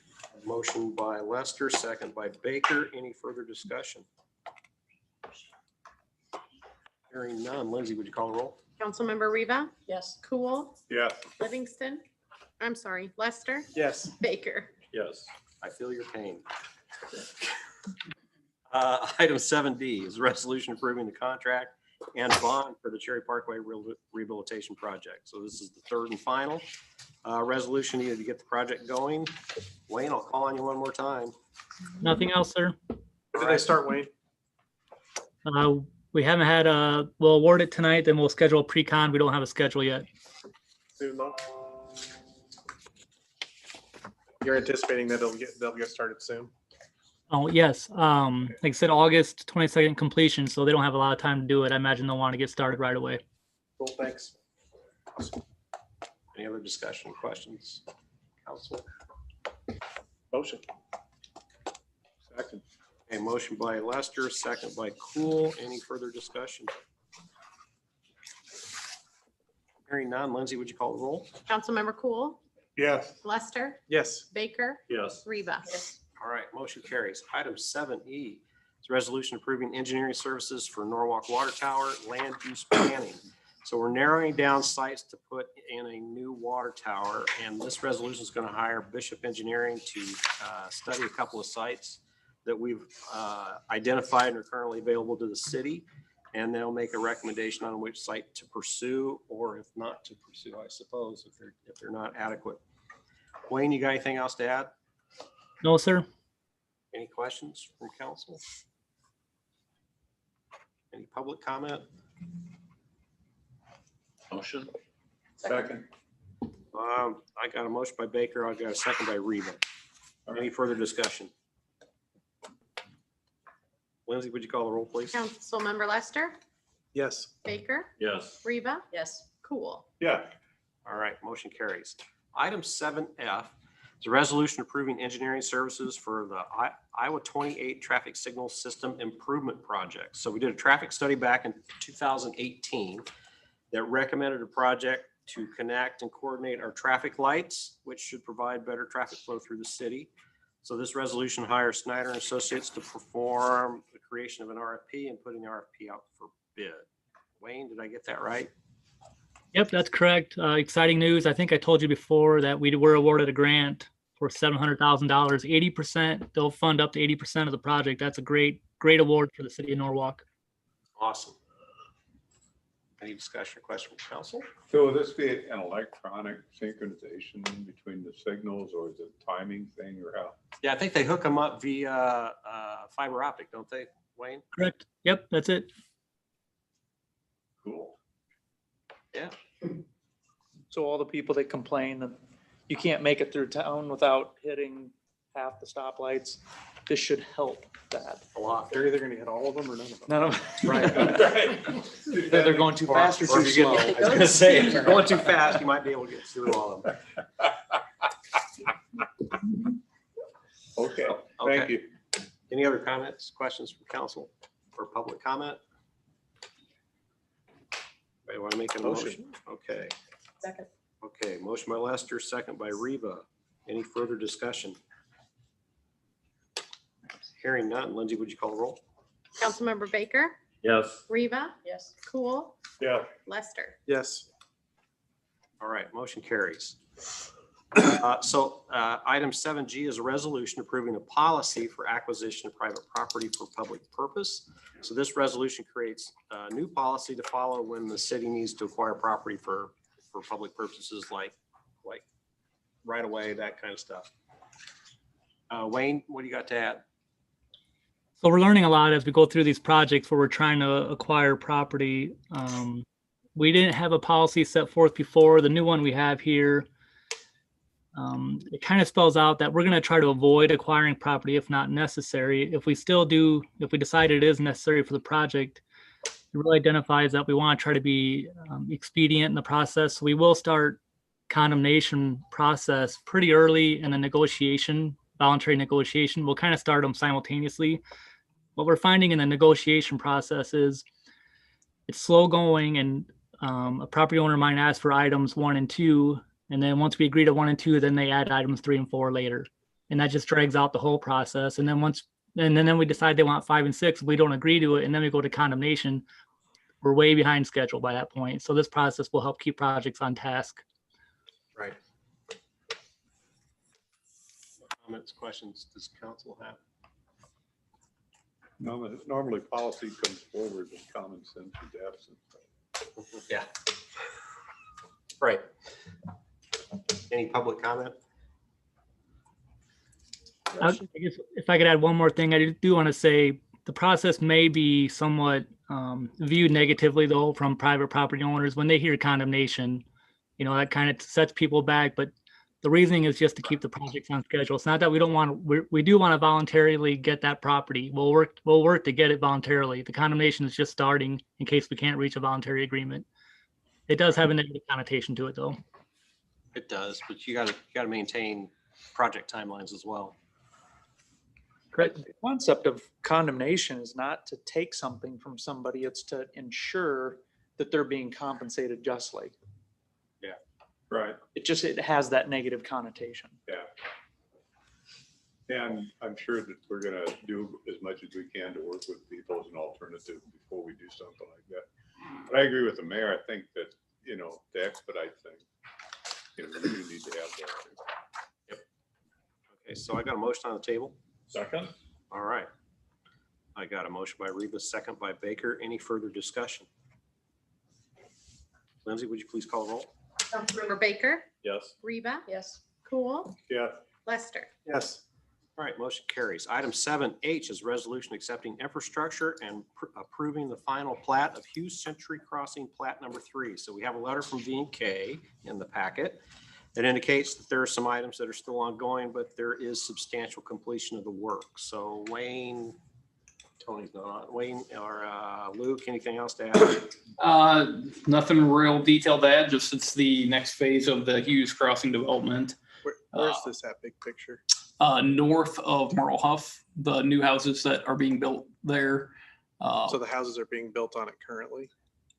Motion by Lester, second by Baker. Any further discussion? Hearing none. Lindsay, would you call the roll? Councilmember Reva, Yes. Cool, Yeah. Livingston, I'm sorry, Lester, Yes. Baker. Yes. I feel your pain. Item 7D is a resolution approving the contract and bond for the Cherry Parkway Rehabilitation Project. So this is the third and final resolution needed to get the project going. Wayne, I'll call on you one more time. Nothing else, sir. When did they start, Wayne? We haven't had we'll award it tonight, then we'll schedule a pre-con. We don't have a schedule yet. Soon though? You're anticipating that they'll get started soon? Oh, yes. Like I said, August 22nd completion, so they don't have a lot of time to do it. I imagine they'll want to get started right away. Cool, thanks. Any other discussion, questions? Council? Motion. Second. A motion by Lester, second by Cool. Any further discussion? Hearing none. Lindsay, would you call the roll? Councilmember Cool, Yes. Lester, Yes. Baker, Yes. Reba. All right, motion carries. Item 7E is a resolution approving engineering services for Norwalk Water Tower land use planning. So we're narrowing down sites to put in a new water tower, and this resolution is going to hire Bishop Engineering to study a couple of sites that we've identified and are currently available to the city. And they'll make a recommendation on which site to pursue, or if not to pursue, I suppose, if they're not adequate. Wayne, you got anything else to add? No, sir. Any questions from council? Any public comment? Motion. Second. I got a motion by Baker. I got a second by Reba. Any further discussion? Lindsay, would you call the roll, please? Councilmember Lester, Yes. Baker, Yes. Reba, Yes. Cool. Yeah. All right, motion carries. Item 7F is a resolution approving engineering services for the Iowa 28 traffic signal system improvement project. So we did a traffic study back in 2018 that recommended a project to connect and coordinate our traffic lights, which should provide better traffic flow through the city. So this resolution hires Snyder and Associates to perform the creation of an RFP and putting the RFP out for bid. Wayne, did I get that right? Yep, that's correct. Exciting news. I think I told you before that we were awarded a grant for $700,000, 80%. They'll fund up to 80% of the project. That's a great award for the city of Norwalk. Awesome. Any discussion or question from council? So will this be an electronic synchronization between the signals, or is it a timing thing, or how? Yeah, I think they hook them up via fiber optic, don't they, Wayne? Correct. Yep, that's it. Cool. Yeah. So all the people that complain that you can't make it through town without hitting half the stoplights, this should help that. A lot. They're either gonna hit all of them or none of them. None of, Right. they're going too fast or Or too if you're slow. getting- I was gonna say, if you're going too fast, you might be able to get through all of them. Okay, Okay. thank you. Any other comments, questions from council or public comment? I want to make a motion. Okay. Second. Okay, motion by Lester, second by Reba. Any further discussion? Hearing none. Lindsay, would you call the roll? Councilmember Baker, Yes. Reba, Yes. Cool, Yeah. Lester. Yes. All right, motion carries. Item 7G is a resolution approving a policy for acquisition of private property for public purpose. So this resolution creates a new policy to follow when the city needs to acquire property for public purposes like right away, that kind of stuff. Wayne, what do you got to add? So we're learning a lot as we go through these projects where we're trying to acquire property. We didn't have a policy set forth before. The new one we have here, it kind of spells out that we're going to try to avoid acquiring property if not necessary. If we decide it is necessary for the project, it really identifies that we want to try to be expedient in the process. So we will start condemnation process pretty early in the voluntary negotiation. We'll kind of start them simultaneously. What we're finding in the negotiation process is it's slow going, and a property owner might ask for items 1 and 2. And then once we agree to 1 and 2, then they add items 3 and 4 later. And that just drags out the whole process. And then we decide they want 5 and 6. We don't agree to it. And then we go to condemnation. We're way behind schedule by that point. So this process will help keep projects on task. Right. Comments, questions does council have? Normally policy comes forward when common sense is absent. Yeah. Right. Any public comment? I guess if I could add one more thing, I do want to say the process may be somewhat viewed negatively though from private property owners when they hear condemnation. You know, that kind of sets people back, but the reasoning is just to keep the projects on schedule. It's not that we don't want to, we do want to voluntarily get that property. We'll work to get it voluntarily. The condemnation is just starting in case we can't reach a voluntary agreement. It does have a negative connotation to it though. It does, but you gotta maintain project timelines as well. Correct. The concept of condemnation is not to take something from somebody, it's to ensure that they're being compensated justly. Right. It has that negative connotation. Yeah. And I'm sure that we're gonna do as much as we can to work with people as an alternative before we do something like that. But I agree with the mayor. I think that, you know, the expedite thing, you know, we really need to have that. Yep. Okay, so I got a motion on the table. Second? All right. I got a motion by Reba, second by Baker. Any further discussion? Lindsay, would you please call the roll? Councilmember Baker, Yes. Reba, Yes. Cool, Yeah. Lester. Yes. All right, motion carries. Item 7H is resolution accepting infrastructure and approving the final plat of Hughes Century Crossing Plat Number 3. So we have a letter from V&K in the packet that indicates that there are some items that are still ongoing, but there is substantial completion of the work. So Wayne, Tony's not on. Wayne or Luke, anything else to add? Nothing real detailed to add, just it's the next phase of the Hughes Crossing development. Where's this at, big picture? North of Merlehuff, the new houses that are being built there. So the houses are being built on it currently?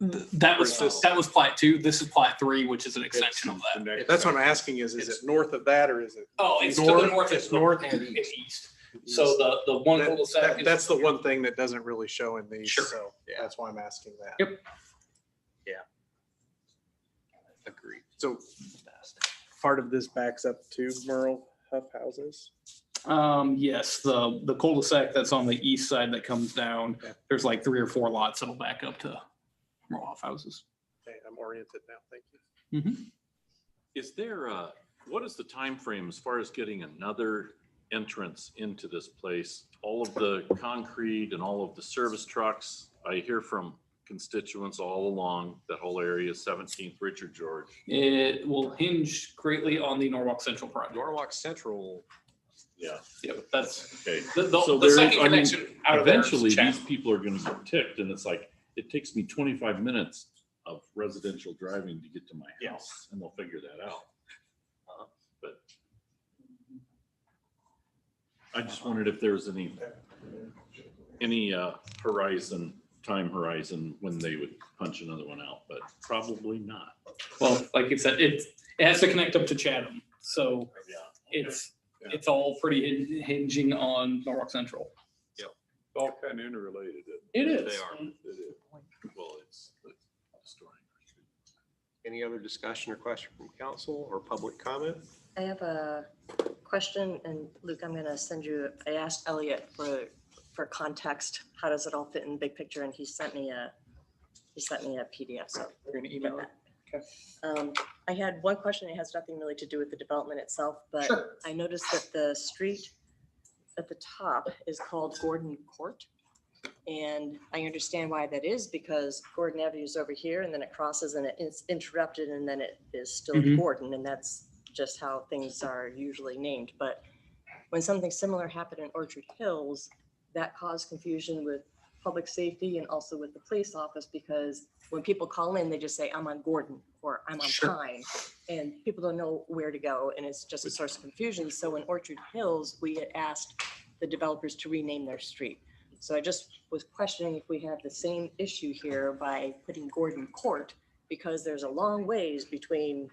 That was plat 2. This is plat 3, which is an extension of that. That's what I'm asking is it north of that or is it? Oh, it's to the north. It's north and and east. So the one cul-de-sac. That's the one thing that doesn't really show in these, Sure. so that's why I'm asking that. Yep. Yeah. Agreed. So part of this backs up to Merle Huff houses? Yes, the cul-de-sac that's on the east side that comes down, there's like 3 or 4 lots that'll back up to Merlehuff houses. Okay, I'm oriented now, thank you. Is there what is the time frame as far as getting another entrance into this place? All of the concrete and all of the service trucks, I hear from constituents all along that whole area, 17th Richard George. It will hinge greatly on the Norwalk Central project. Norwalk Central. Yeah. Yeah, but that's Okay. the So the there, second I mean, connection out of there is eventually these Chatham. people are going to get ticked, and it's like it takes me 25 minutes of residential driving to get to my house, and they'll figure that out. But I just wondered if there's any time horizon when they would punch another one out, but probably not. Well, like I said, it has to connect up to Chatham, so it's all pretty hinging on Norwalk Central. It's all kind of interrelated. It is. They are. It is. Well, it's destroying. Any other discussion or question from council or public comment? I have a question, and Luke, I'm gonna send you, I asked Elliot for context, how does it all fit in big picture, and he sent me a PDF, so. We're gonna email it. I had one question, it has nothing really to do with the development itself, but Sure. I noticed that the street at the top is called Gordon Court. And I understand why that is, because Gordon Avenue is over here and then it crosses and it's interrupted and then it is still Mhm. Gordon, and that's just how things are usually named. But when something similar happened in Orchard Hills, that caused confusion with public safety and also with the police office, because when people call in, they just say, I'm on Gordon or I'm on Sure. Pine, and people don't know where to go, and it's just a source of confusion. So in Orchard Hills, we had asked the developers to rename their street. So I just was questioning if we have the same issue here by putting Gordon Court, because there's a long ways between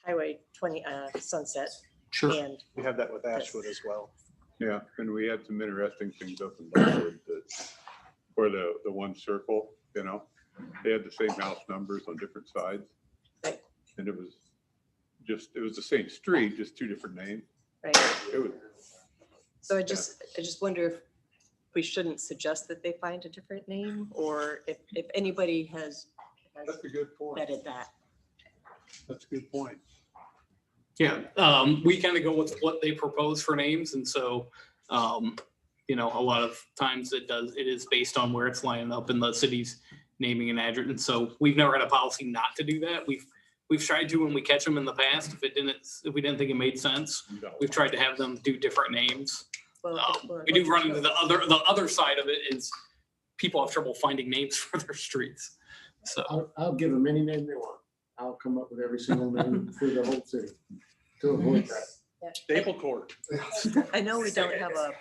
Highway 20 Sunset Sure. and We have that with Ashwood as well. Yeah, and we had some interesting things up in Lakewood that, where the one circle, you know, they had the same house numbers on different sides. Right. And it was the same street, just 2 different names. right. It was, So I just wonder if we shouldn't suggest that they find a different name, or if anybody has That's a good point. vetted that. That's a good point. Yeah, we kind of go with what they propose for names, and so, you know, a lot of times it is based on where it's lining up in the city's naming and address, and so we've never had a policy not to do that. We've tried to when we catch them in the past, if we didn't think it made sense, we've tried to have them do different names. We do run into the other side of it is people have trouble finding names for their streets, so. I'll give them any name they want. I'll come up with every single name for the whole city to avoid that. Staple Court. I know we don't have a,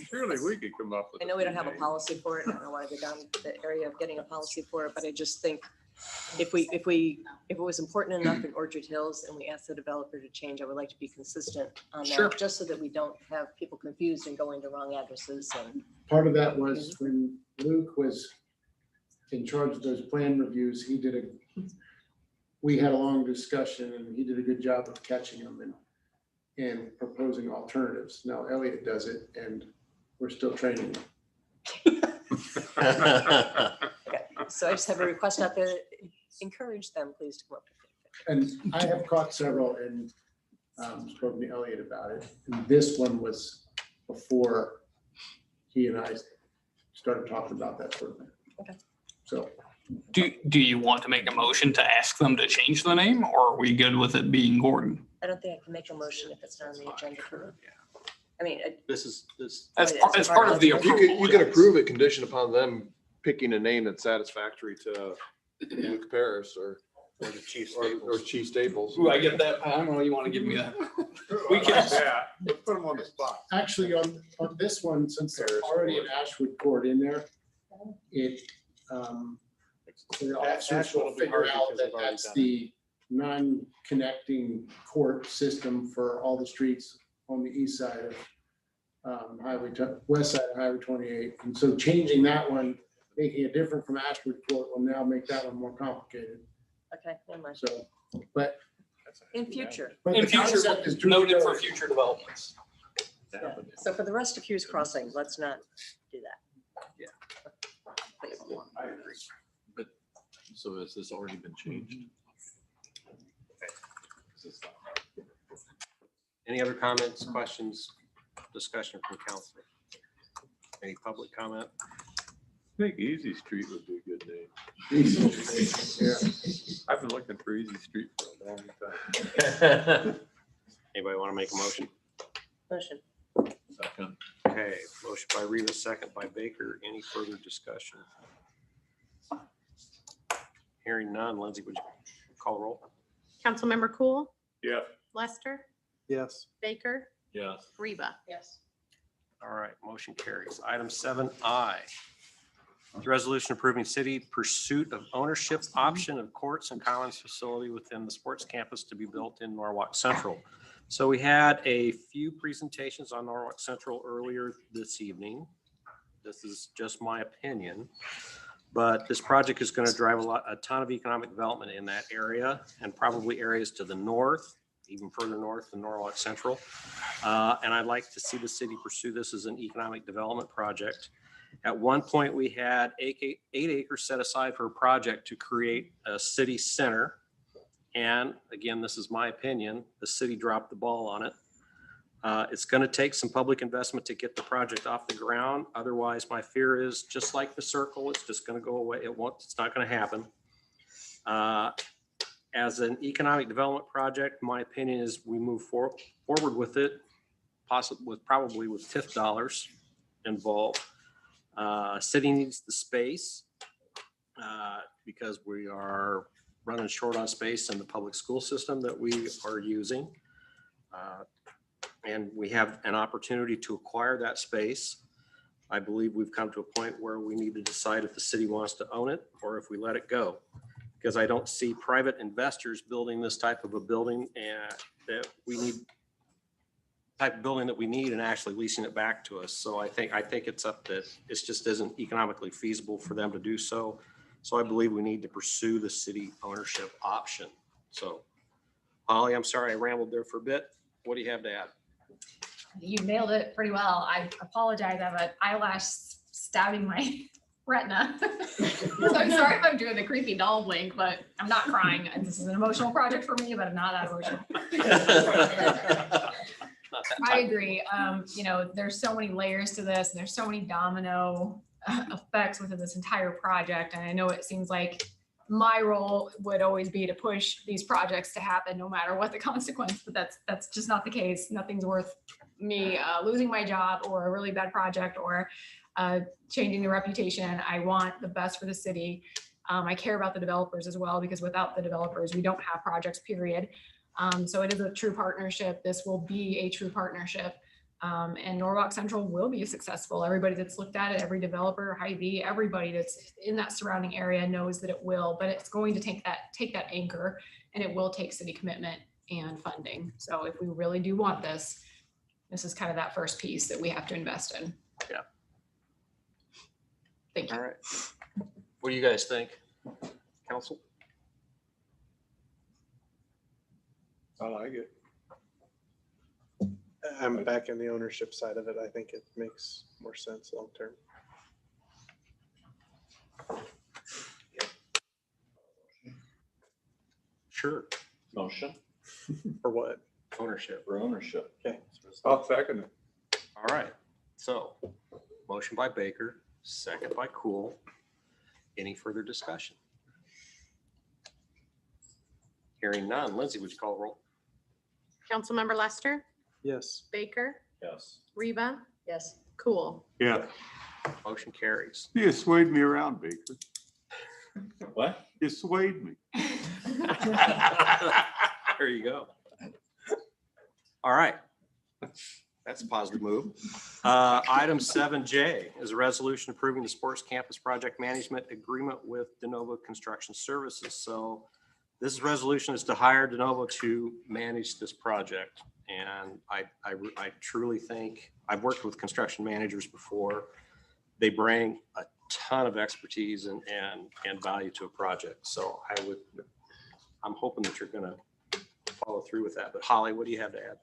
Surely we could come up with. I know we don't have a policy for it. I don't want to go down the area of getting a policy for it, but I just think if it was important enough in Orchard Hills and we asked the developer to change, I would like to be consistent on Sure. that, just so that we don't have people confused and going to wrong addresses and. Part of that was when Luke was in charge of those plan reviews, we had a long discussion and he did a good job of catching them and proposing alternatives. Now Elliot does it and we're still training him. Okay, so I just have a request out there, encourage them, please, to come up with it. And I have caught several and spoken to Elliot about it. And this one was before he and I started talking about that sort of thing. Okay. So. Do you want to make a motion to ask them to change the name, or are we good with it being Gordon? I don't think I can make a motion if it's not on the agenda for, I mean, This. As part of the approval. You can approve it conditioned upon them picking a name that's satisfactory to Luke Paris or Chief Staples. Ooh, I get that. I don't know, you want to give me that. We can. Yeah, let's put them on the spot. Actually, on this one, since there's already an Ashwood Court in there, the officers will figure out that that's the non-connecting court system for all the streets on the east side of west side of Highway 28. And so changing that one, making it different from Ashwood Court will now make that one more complicated. okay, never mind. So, but. In future. but In the future, concept is noted for future developments. Yeah. So for the rest of Hughes Crossing, let's not do that. Yeah. Please. I agree. But, so has this already been changed? Any other comments, questions, discussion from council? Any public comment? I think Easy Street would be a good name. Yeah. I've been looking for Easy Street for a long time. Anybody want to make a motion? Motion. Second. Okay, motion by Rivas, second by Baker. Any further discussion? Hearing none. Lindsay, would you call the roll? Councilmember Cool, Yeah. Lester, Yes. Baker, Yes. Reba. Yes. All right, motion carries. Item 7I. The resolution approving city pursuit of ownership option of courts and commons facility within the sports campus to be built in Norwalk Central. So we had a few presentations on Norwalk Central earlier this evening. This is just my opinion, but this project is going to drive a ton of economic development in that area and probably areas to the north, even further north than Norwalk Central. And I'd like to see the city pursue this as an economic development project. At one point, we had 8 acres set aside for a project to create a city center. And again, this is my opinion, the city dropped the ball on it. It's going to take some public investment to get the project off the ground. Otherwise, my fear is just like the circle, it's just going to go away. It's not going to happen. As an economic development project, my opinion is we move forward with it, probably with TIF dollars involved. City needs the space because we are running short on space in the public school system that we are using. And we have an opportunity to acquire that space. I believe we've come to a point where we need to decide if the city wants to own it or if we let it go. Because I don't see private investors building this type of a building and that we need type of building that we need and actually leasing it back to us. So I think it's up that it just isn't economically feasible for them to do so. So I believe we need to pursue the city ownership option. So Holly, I'm sorry I rambled there for a bit. What do you have to add? You nailed it pretty well. I apologize. I have an eyelash stabbing my retina. So I'm sorry if I'm doing the creepy doll blink, but I'm not crying. And this is an emotional project for me, but I'm not that emotional. I agree. You know, there's so many layers to this, and there's so many domino effects within this entire project. And I know it seems like my role would always be to push these projects to happen no matter what the consequence, but that's just not the case. Nothing's worth me losing my job or a really bad project or changing the reputation. I want the best for the city. I care about the developers as well, because without the developers, we don't have projects, period. So it is a true partnership. This will be a true partnership. And Norwalk Central will be successful. Everybody that's looked at it, every developer, Hy-Vee, everybody that's in that surrounding area knows that it will, but it's going to take that anchor, and it will take city commitment and funding. So if we really do want this, this is kind of that first piece that we have to invest in. Yeah. Thank you. All right. What do you guys think, council? I like it. I'm back in the ownership side of it. I think it makes more sense long term. Sure. Motion For what? Ownership. for ownership. Okay. I'll second it. All right. So motion by Baker, second by Cool. Any further discussion? Hearing none. Lindsay, would you call the roll? Councilmember Lester, Yes. Baker, Yes. Reba, Yes. Cool. Yeah, Motion carries. you swayed me around, Baker. What? You swayed me. There you go. All right. That's a positive move. Item 7J is a resolution approving the sports campus project management agreement with De Novo Construction Services. So this resolution is to hire De Novo to manage this project. And I truly think, I've worked with construction managers before. They bring a ton of expertise and value to a project. So I'm hoping that you're gonna follow through with that. But Holly, what do you have to add?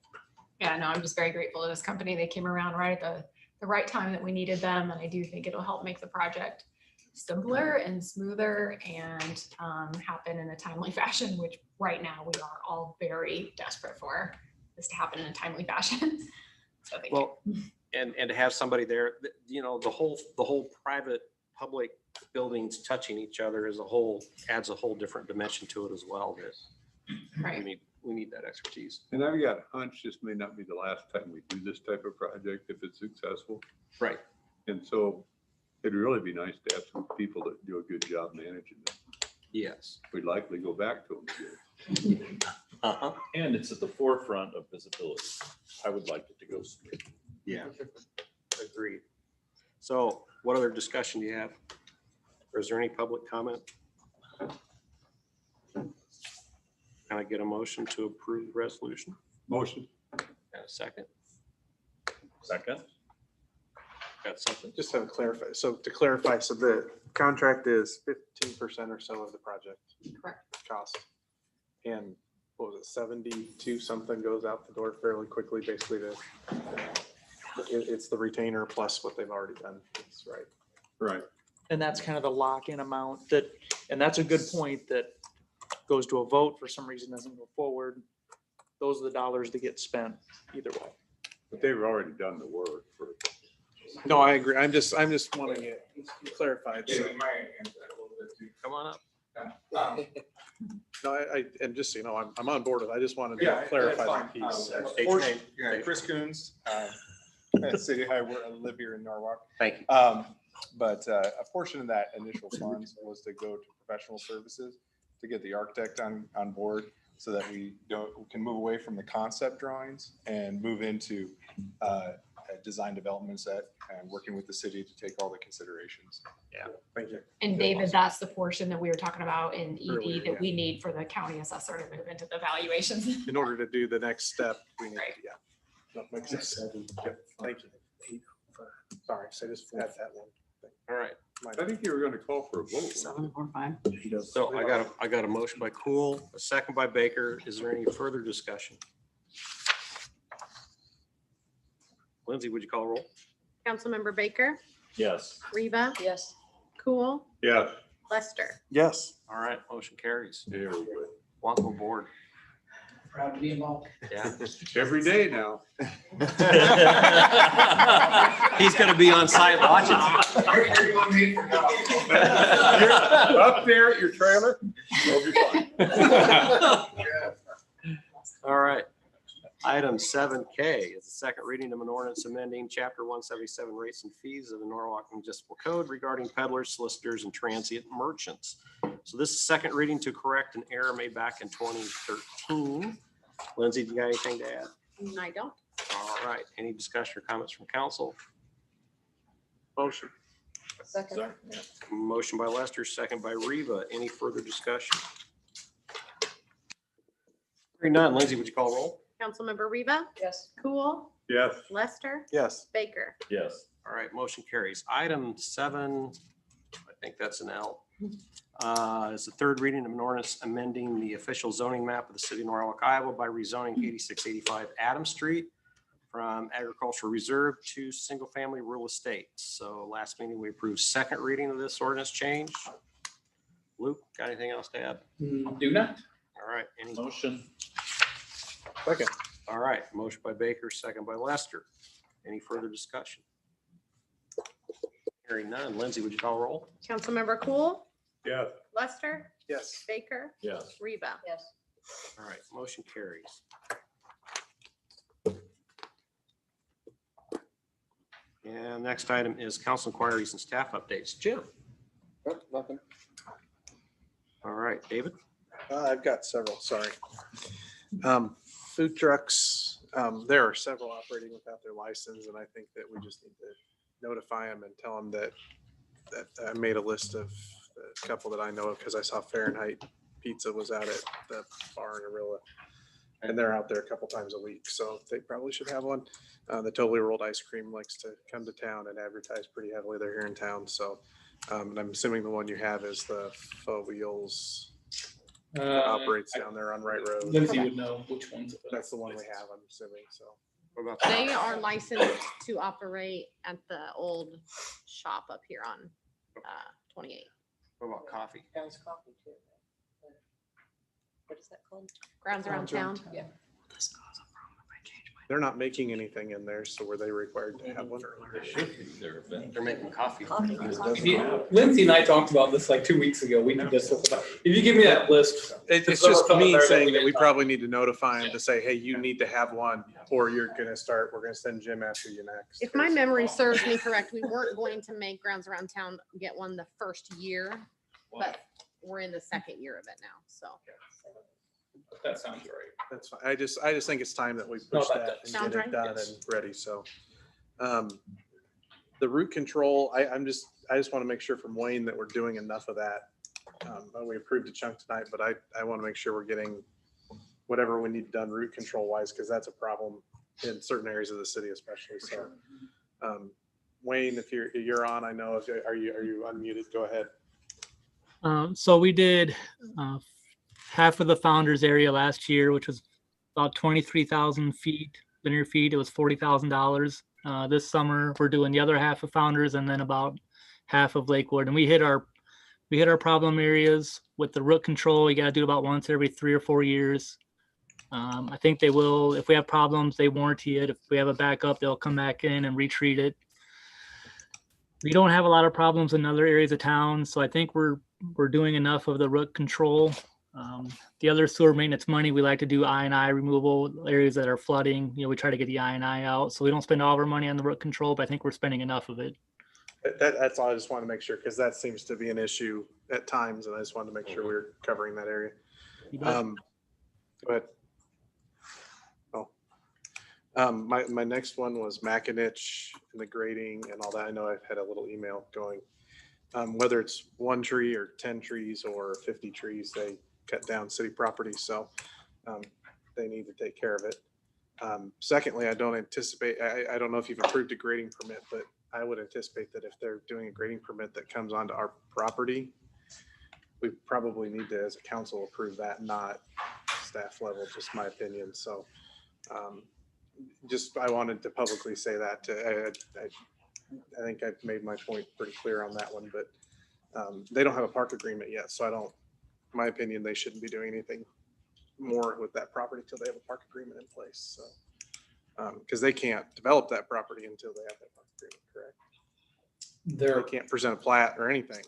Yeah, no, I'm just very grateful to this company. They came around right at the right time that we needed them. And I do think it'll help make the project simpler and smoother and happen in a timely fashion, which right now we are all very desperate for this to happen in a timely fashion. So thank you. Well, and to have somebody there, you know, the whole private public buildings touching each other as a whole adds a whole different dimension to it as well. That Right. we need that expertise. And I've got a hunch this may not be the last time we do this type of project if it's successful. Right. And so it'd really be nice to have some people that do a good job managing it. Yes. We'd likely go back to them. Uh-huh. And it's at the forefront of visibility. I would like it to go smooth. Yeah. Agreed. So what other discussion do you have? Or is there any public comment? Can I get a motion to approve the resolution? Motion. And a second? Second. Got something? Just have to clarify. So to clarify, so the contract is 15% or so of the project Correct. cost. And what was it, 72 something goes out the door fairly quickly, basically it's the retainer plus what they've already done. That's right. Right. And that's kind of the lock-in amount and that's a good point that goes to a vote, for some reason doesn't go forward. Those are the dollars that get spent either way. But they've already done the work for. No, I agree. I'm just wanting it clarified. So- Come on up. No, and just, so you know, I'm on board with it. I just wanted to clarify that piece. Chris Coons, City High, I live here in Norwalk. Thank you. But a portion of that initial funds was to go to professional services to get the architect on board so that we can move away from the concept drawings and move into design development set and working with the city to take all the considerations. Yeah, thank you. And David, that's the portion that we were talking about in Earlier, ED that we need for the county assessor to move into the valuations. In order to do the next step, we need, Right. yeah. That makes sense. Yep, thank you. Sorry, so I just forgot that one. All right. I think you were going to call for a vote. 745. So I got a motion by Cool, a second by Baker. Is there any further discussion? Lindsay, would you call a roll? Councilmember Baker, Yes. Reba, Yes. Cool, Yes. Lester. Yes. All right, motion carries. There we go. Welcome aboard. Proud to be involved. Yeah. Every day now. He's gonna be on site watching. You're up there at your trailer. You'll be fine. All right. Item 7K is the second reading of an ordinance amending Chapter 177 rates and fees of the Norwalk Municipal Code regarding peddlers, solicitors, and transient merchants. So this is second reading to correct an error made back in 2013. Lindsay, do you got anything to add? I don't. All right. Any discussion or comments from council? Motion. Second. Motion by Lester, second by Reva. Any further discussion? Hearing none. Lindsay, would you call roll? Councilmember Reba, Yes. Cool, Yes. Lester, Yes. Baker. Yes. All right, motion carries. Item 7, I think that's an L. Is the third reading of an ordinance amending the official zoning map of the city of Norwalk, Iowa by rezoning 8685 Adams Street from agricultural reserve to single-family real estate. So last meeting, we approved second reading of this ordinance change. Luke, got anything else to add? Do not. All right, any Motion. Second. All right, motion by Baker, second by Lester. Any further discussion? Hearing none. Lindsay, would you call roll? Councilmember Cool, Yes. Lester, Yes. Baker, Yes. Reba. Yes. All right, motion carries. And next item is council inquiries and staff updates. Jim? Nothing. All right, David? I've got several, sorry. Food trucks, there are several operating without their license, and I think that we just need to notify them and tell them that I made a list of a couple that I know of, because I saw Fahrenheit Pizza was out at the bar in Arilla, and they're out there a couple times a week, so they probably should have one. The Totally Rolled Ice Cream likes to come to town and advertise pretty heavily. They're here in town, so and I'm assuming the one you have is the Faux Wheels that operates down there on Wright Road. Lindsay would know which ones. That's the one we have, I'm assuming, so. What about They are licensed to operate at the old shop up here on 28. What about coffee? Grounds Coffee too. What is that called? Grounds Around Town. Yeah. They're not making anything in there, so were they required to have one? They're making coffee. Lindsay and I talked about this like 2 weeks ago. We can just, if you give me that list. It's just me saying that we probably need to notify them to say, hey, you need to have one, or we're gonna send Jim after you next. If my memory serves me correct, we weren't going to make Grounds Around Town get one the first year, but we're in the second year of it now, so. That sounds right. That's fine. I just think it's time that we No, push that that does. and Sounds get right. it done Yes. and ready, so. The root control, I just want to make sure from Wayne that we're doing enough of that. We approved a chunk tonight, but I want to make sure we're getting whatever we need done root control wise, because that's a problem in certain areas of the city especially, so. Wayne, if you're on, I know, are you unmuted? Go ahead. So we did half of the founders area last year, which was about 23,000 linear feet. It was $40,000. This summer we're doing the other half of founders and then about half of Lakewood. And we hit our problem areas with the root control. You got to do it about once every 3 or 4 years. I think they will, if we have problems, they warranty it. If we have a backup, they'll come back in and retreat it. We don't have a lot of problems in other areas of town, so I think we're doing enough of the root control. The other sewer maintenance money, we like to do I&I removal, areas that are flooding. We try to get the I&I out, so we don't spend all of our money on the root control, but I think we're spending enough of it. That's all I just want to make sure, because that seems to be an issue at times, and I just wanted to make sure we were covering that area. Go ahead. My next one was Mackinac and the grading and all that. I know I've had a little email going. Whether it's 1 tree or 10 trees or 50 trees, they cut down city property, so they need to take care of it. Secondly, I don't anticipate, I don't know if you've approved a grading permit, but I would anticipate that if they're doing a grading permit that comes onto our property, we probably need to, as a council, approve that, not staff level, just my opinion. So just, I wanted to publicly say that. I think I've made my point pretty clear on that one, but they don't have a park agreement yet, so I don't, in my opinion, they shouldn't be doing anything more with that property till they have a park agreement in place, so. Because they can't develop that property until they have that park agreement, correct? They can't present a plat or anything.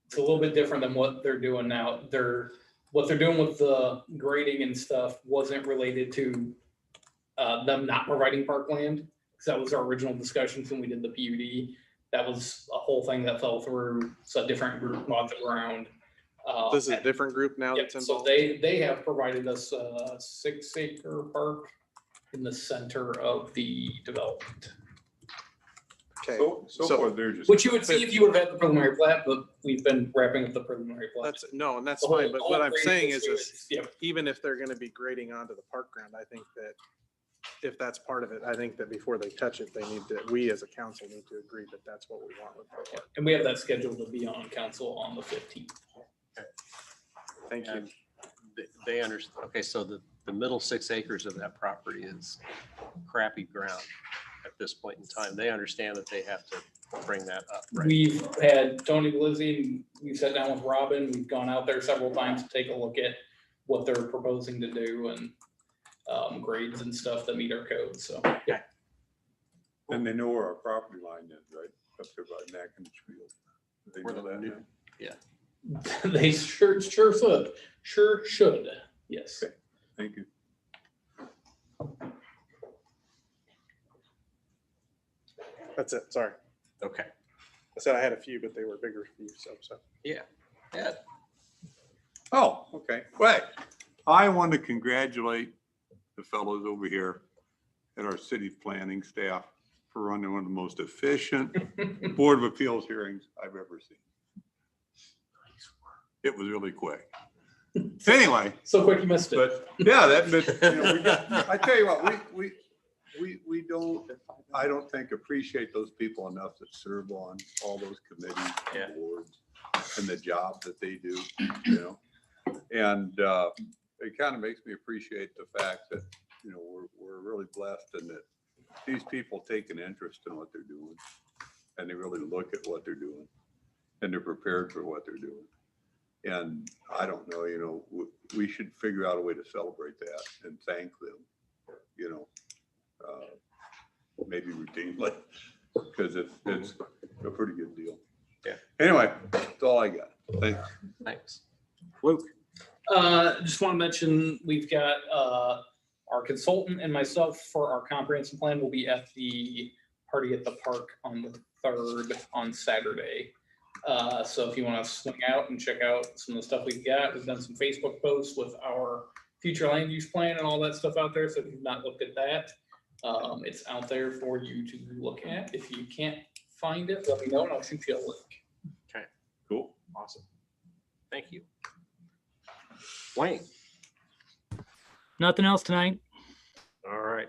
It's a little bit different than what they're doing now. What they're doing with the grading and stuff wasn't related to them not providing parkland, because that was our original discussions when we did the PUD. That was a whole thing that fell through. So a different group bought the ground. This is a different group now that's So involved? they have provided us a 6-acre park in the center of the development. Okay. So far, they're just. Which you would see if you would have had the preliminary plat, but we've been wrapping up the preliminary plat. And that's The whole- fine, but the what whole I'm grading saying issue is yeah. even if they're gonna be grading onto the park ground, I think that if that's part of it, I think that before they touch it, we as a council need to agree that that's what we want with the park. And we have that scheduled to be on council on the 15th. Thank you. They understand. Okay, so the middle 6 acres of that property is crappy ground at this point in time. They understand that they have to bring that up, right? We've had Tony Glizzy, we've sat down with Robin, we've gone out there several times to take a look at what they're proposing to do and grades and stuff that meet our code, so. Yeah. And they know where our property line is, right? Up there by Mackin's Field. They Where know the that new- now? Yeah. They sure should, yes. Okay, thank you. That's it, sorry. Okay. I said I had a few, but they were bigger for you, so. Yeah. Yeah. Oh, okay. Right. I want to congratulate the fellows over here at our city planning staff for running one of the most efficient Board of Appeals hearings I've ever seen. It was really quick. Anyway. So quick you missed it. But yeah, I tell you what, we don't, I don't think appreciate those people enough that serve on all those committees and boards and the job that they do, you know? And it kind of makes me appreciate the fact that, you know, we're really blessed and that these people take an interest in what they're doing and they really look at what they're doing and they're prepared for what they're doing. And I don't know, you know, we should figure out a way to celebrate that and thank them, you know, maybe routinely, because it's a pretty good deal. Yeah. Anyway, that's all I got. Thanks. Thanks. Luke. Just want to mention, we've got our consultant and myself for our comprehensive plan will be at the party at the park on the 3rd on Saturday. So if you want to swing out and check out some of the stuff we've done some Facebook posts with our future land use plan and all that stuff out there. So if you've not looked at that, it's out there for you to look at. If you can't find it, let me know and I'll shoot you a link. Okay, cool. Awesome. Thank you. Wayne. Nothing else tonight. All right.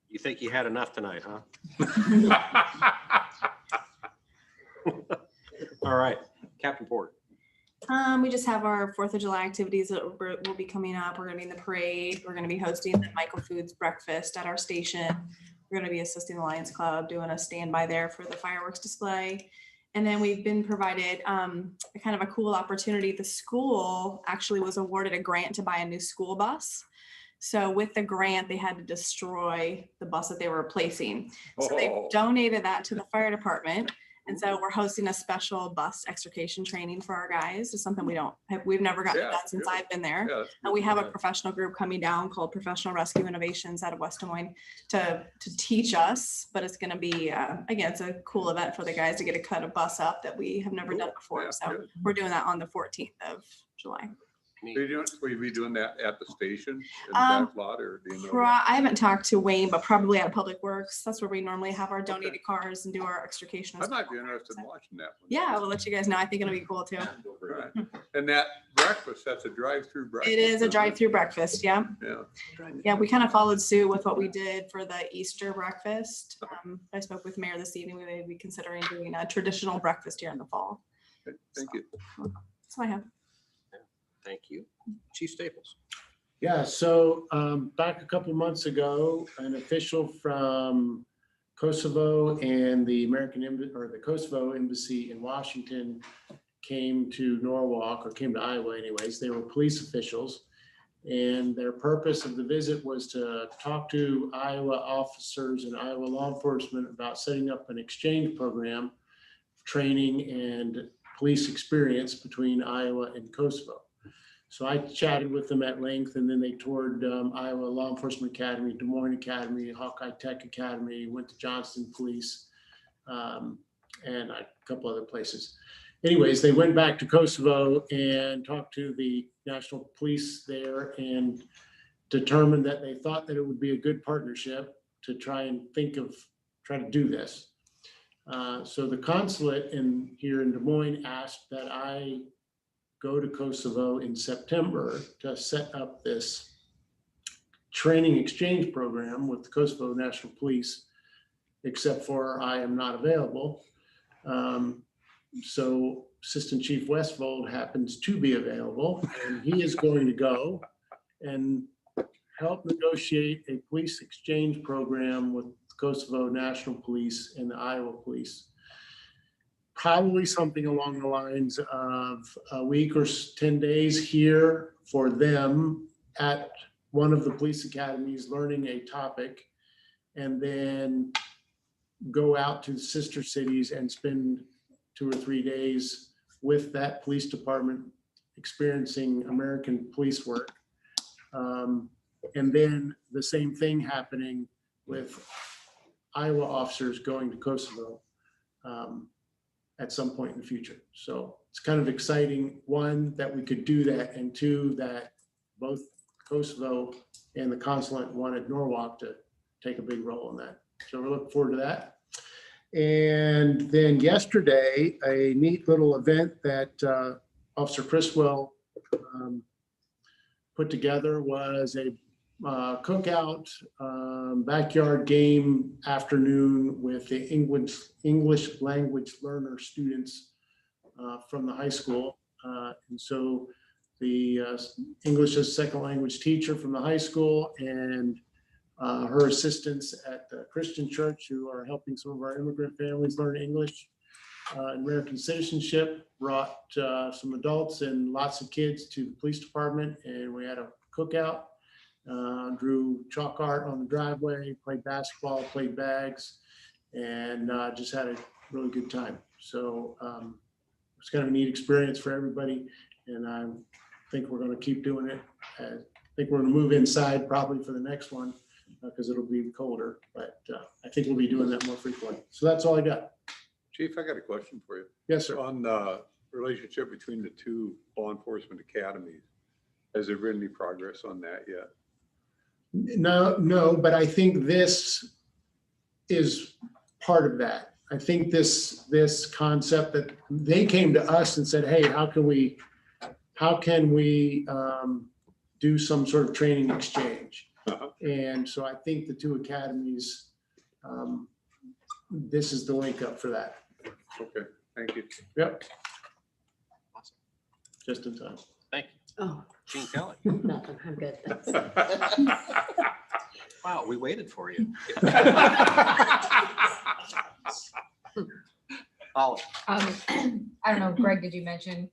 You think you had enough tonight, huh? All right, Captain Ford. We just have our 4th of July activities that will be coming up. We're gonna be in the parade. We're gonna be hosting the Michael Foods breakfast at our station. We're gonna be assisting the Lions Club, doing a standby there for the fireworks display. And then we've been provided a kind of a cool opportunity. The school actually was awarded a grant to buy a new school bus. So with the grant, they had to destroy the bus that they were replacing. So they donated that to the fire department. And so we're hosting a special bus extrication training for our guys. It's something we've never gotten done since I've been there. And we have a professional group coming down called Professional Rescue Innovations out of West Des Moines to teach us. But it's going to be, again, it's a cool event for the guys to get to cut a bus up that we have never done before. So we're doing that on the 14th of July. Will you be doing that at the station in the back lot, or do you know? I haven't talked to Wayne, but probably at Public Works. That's where we normally have our donated cars and do our extrication. I might be interested in watching that one. Yeah, we'll let you guys know. I think it'll be cool too. Right. And that breakfast, that's a drive-through breakfast. It is a drive-through breakfast. Yeah. Yeah. Yeah, we kind of followed suit with what we did for the Easter breakfast. I spoke with Mayor this evening. We may be considering doing a traditional breakfast here in the fall. Thank you. That's all I have. Thank you. Chief Staples. Yeah, so back a couple months ago, an official from Kosovo and the the Kosovo embassy in Washington came to Norwalk, or came to Iowa anyways. They were police officials. And their purpose of the visit was to talk to Iowa officers and Iowa law enforcement about setting up an exchange program, training and police experience between Iowa and Kosovo. So I chatted with them at length, and then they toured Iowa Law Enforcement Academy, Des Moines Academy, Hawkeye Tech Academy, went to Johnston Police, and a couple other places. Anyways, they went back to Kosovo and talked to the national police there and determined that they thought that it would be a good partnership to try to do this. So the consulate here in Des Moines asked that I go to Kosovo in September to set up this training exchange program with the Kosovo National Police, except for I am not available. So Assistant Chief Westfold happens to be available, and he is going to go and help negotiate a police exchange program with Kosovo National Police and the Iowa Police. Probably something along the lines of a week or 10 days here for them at one of the police academies, learning a topic, and then go out to the sister cities and spend 2 or 3 days with that police department experiencing American police work. And then the same thing happening with Iowa officers going to Kosovo at some point in the future. So it's kind of exciting, one, that we could do that, and two, that both Kosovo and the consulate wanted Norwalk to take a big role in that. So we're looking forward to that. And then yesterday, a neat little event that Officer Criswell put together was a cookout backyard game afternoon with the English language learner students from the high school. And so the English as second language teacher from the high school and her assistants at the Christian church, who are helping some of our immigrant families learn English and American citizenship, brought some adults and lots of kids to the police department, and we had a cookout. Drew chalk art on the driveway, played basketball, played bags, and just had a really good time. So it's kind of a neat experience for everybody, and I think we're going to keep doing it. I think we're going to move inside probably for the next one because it'll be colder, but I think we'll be doing that more frequently. So that's all I got. Chief, I got a question for you. Yes, sir. On the relationship between the two law enforcement academies, has there been any progress on that yet? No, but I think this is part of that. I think this concept that they came to us and said, hey, how can we do some sort of training exchange? And so I think the two academies, this is the link up for that. Okay, thank you. Yep. Just in time. Thank you. Oh, Gene Kelly. nothing. I'm good. Thanks. Wow, we waited for you. Olive. I don't know, Greg, did you mention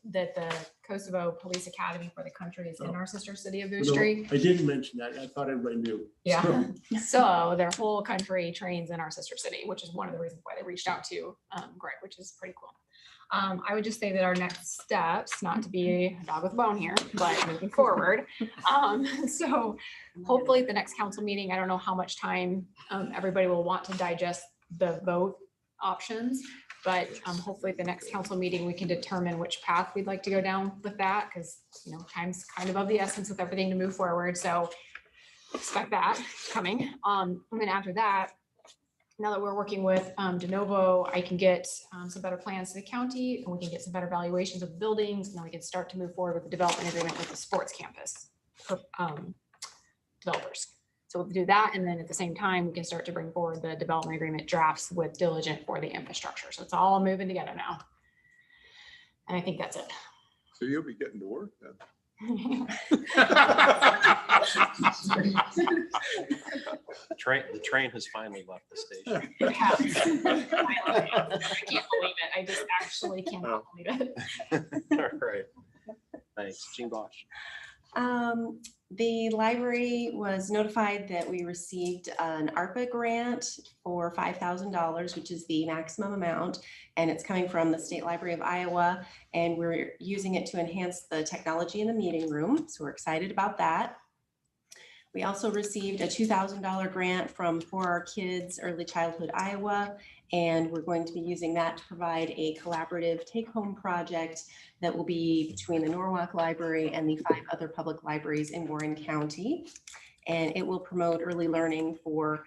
that the Kosovo Police Academy for the country is in our sister city of Boostry? I didn't mention that. I thought everybody knew. Yeah, so their whole country trains in our sister city, which is one of the reasons why they reached out to Greg, which is pretty cool. I would just say that our next steps, not to be a dog with a bone here, but moving forward. So hopefully at the next council meeting, I don't know how much time everybody will want to digest the vote options, but hopefully at the next council meeting, we can determine which path we'd like to go down with that, because time's kind of the essence with everything to move forward. So expect that coming. And then after that, now that we're working with De Novo, I can get some better plans to the county, and we can get some better valuations of the buildings, and then we can start to move forward with the development agreement with the sports campus developers. So we'll do that, and then at the same time, we can start to bring forward the development agreement drafts with Diligent for the infrastructure. So it's all moving together now. And I think that's it. So you'll be getting to work then? The train has finally left the station. It has. I can't believe it. I just actually cannot believe it. All right. Thanks. Jean Bosch. The library was notified that we received an ARPA grant for $5,000, which is the maximum amount, and it's coming from the State Library of Iowa, and we're using it to enhance the technology in the meeting room. So we're excited about that. We also received a $2,000 grant from For Our Kids Early Childhood Iowa, and we're going to be using that to provide a collaborative take-home project that will be between the Norwalk Library and the 5 other public libraries in Warren County. And it will promote early learning for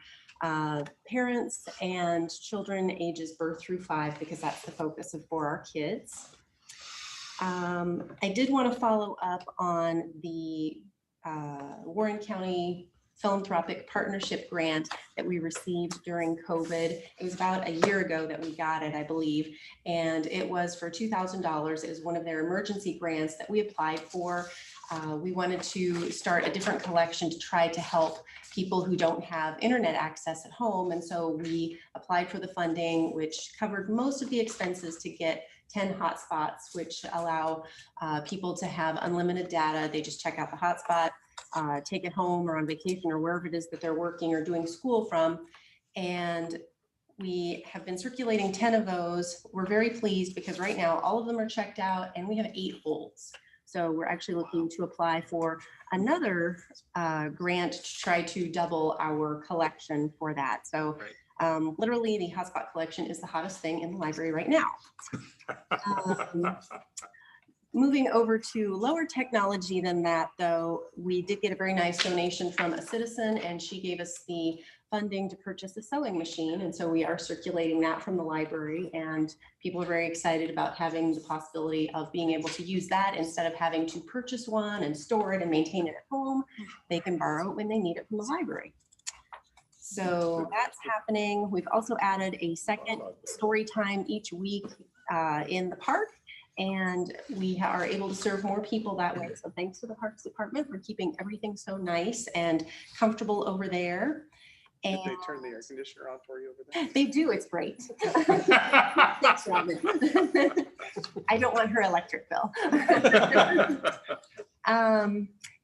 parents and children ages birth through 5, because that's the focus of For Our Kids. I did want to follow up on the Warren County Philanthropic Partnership Grant that we received during COVID. It was about a year ago that we got it, I believe, and it was for $2,000. It was one of their emergency grants that we applied for. We wanted to start a different collection to try to help people who don't have internet access at home, and so we applied for the funding, which covered most of the expenses to get 10 hotspots, which allow people to have unlimited data. They just check out the hotspot, take it home or on vacation or wherever it is that they're working or doing school from. And we have been circulating 10 of those. We're very pleased because right now all of them are checked out and we have 8 holds. So we're actually looking to apply for another grant to try to double our collection for that. So literally the hotspot collection is the hottest thing in the library right now. Moving over to lower technology than that, though, we did get a very nice donation from a citizen, and she gave us the funding to purchase a sewing machine. And so we are circulating that from the library, and people are very excited about having the possibility of being able to use that instead of having to purchase one and store it and maintain it at home. They can borrow it when they need it from the library. So that's happening. We've also added a second story time each week in the park, and we are able to serve more people that way. So thanks to the Parks Department for keeping everything so nice and comfortable over there. Did they turn the air conditioner on for you over there? They do, it's great. Thanks, Robin. I don't want her electric bill.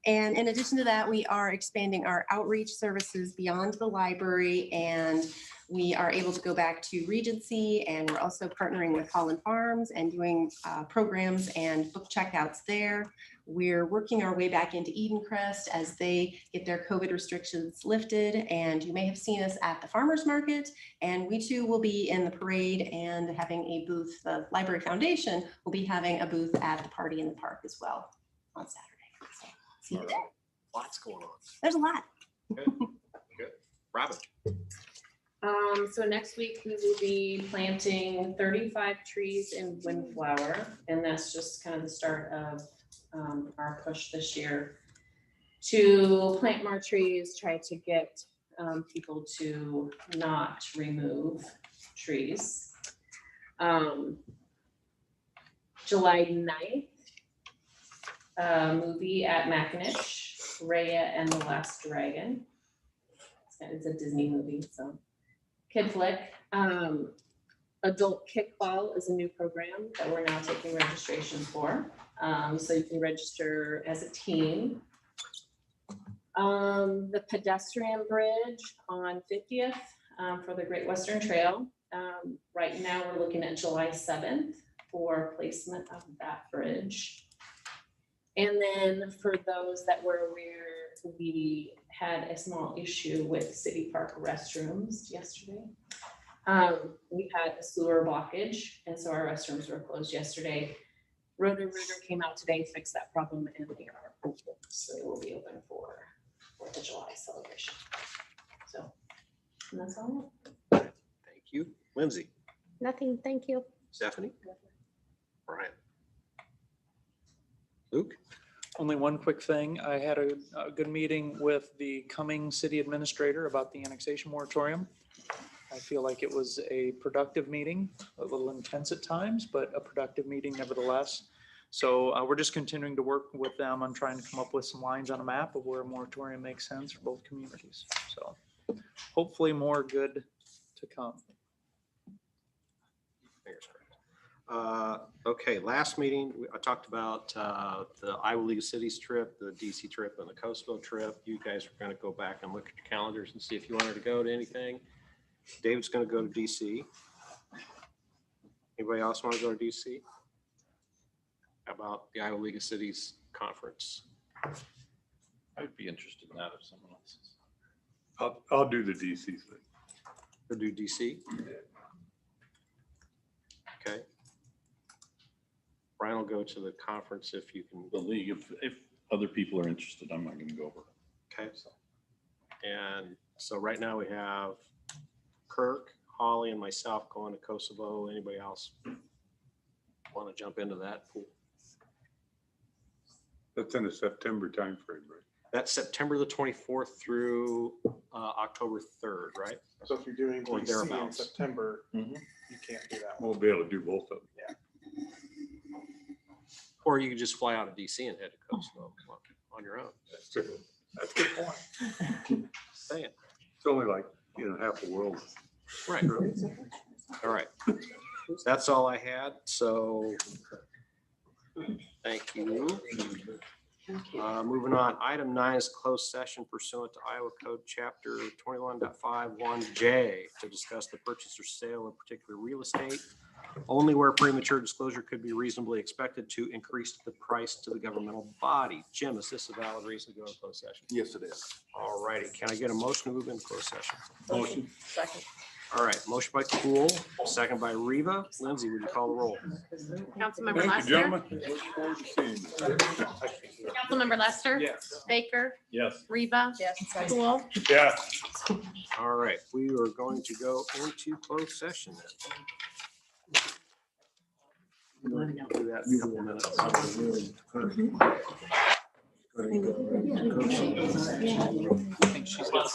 And in addition to that, we are expanding our outreach services beyond the library, and we are able to go back to Regency, and we're also partnering with Holland Farms and doing programs and book checkouts there. We're working our way back into Edencrest as they get their COVID restrictions lifted, and you may have seen us at the farmers market, and we too will be in the parade and having a booth. The Library Foundation will be having a booth at the party in the park as well on Saturday. So, see you there. Lots going on. There's a lot. Good. Good. Robin. So next week we will be planting 35 trees in Windflower, and that's just kind of the start of our push this year to plant more trees, try to get people to not remove trees. July 9th, movie at Mackinac, Raya and the Last Dragon. It's a Disney movie, so kid flick. Adult Kickball is a new program that we're now taking registration for. So you can register as a team. The pedestrian bridge on 50th for the Great Western Trail. Right now we're looking at July 7th for placement of that bridge. And then for those that were aware, we had a small issue with City Park restrooms yesterday. We had a sewer blockage, and so our restrooms were closed yesterday. Roto-Rooter came out today, fixed that problem, and they are open. So they will be open for 4th of July celebration. So, and that's all. Thank you. Lindsay. Nothing, thank you. Stephanie. Brian. Luke. Only one quick thing. I had a good meeting with the coming city administrator about the annexation moratorium. I feel like it was a productive meeting, a little intense at times, but a productive meeting nevertheless. So we're just continuing to work with them on trying to come up with some lines on a map of where a moratorium makes sense for both communities. So hopefully more good to come. Okay, last meeting, I talked about the Iowa League of Cities trip, the DC trip, and the Coastville trip. You guys are going to go back and look at your calendars and see if you wanted to go to anything. David's going to go to DC. Anybody else want to go to DC? How about the Iowa League of Cities conference? I'd be interested in that if someone else is. I'll do the DC thing. Or do DC? Okay. Brian will go to the conference if you can. The league, if other people are interested, I'm not going to go over. Okay. And so right now we have Kirk, Holly, and myself going to Kosovo. Anybody else want to jump into that pool? That's in the September timeframe, right? That's September the 24th through October 3rd, right? So if you're doing Or DC in thereabouts. September, you can't do that. We'll be able to do both of them. Yeah. Or you could just fly out of DC and head to Kosovo on your own. That's true. That's a good point. Saying. It's only like, half the world. Right. All right. That's all I had. So thank you. Moving on, item 9 is closed session pursuant to Iowa Code Chapter 21.51J to discuss the purchase or sale of particular real estate, only where premature disclosure could be reasonably expected to increase the price to the governmental body. Jim, is this a valid reason to go to closed session? Yes, it is. All righty. Can I get a motion to move into closed session? Motion. Second. All right. Motion by Cool, second by Reva. Lindsay, would you call the roll? Councilmember Thank you, Lester, gentlemen. Look forward to seeing you. Councilmember Lester. Yes. Baker, Yes. Reba. Yes. Cool. Yeah. All right. We are going to go into closed session then. We'll do that in a couple minutes. I think she's got.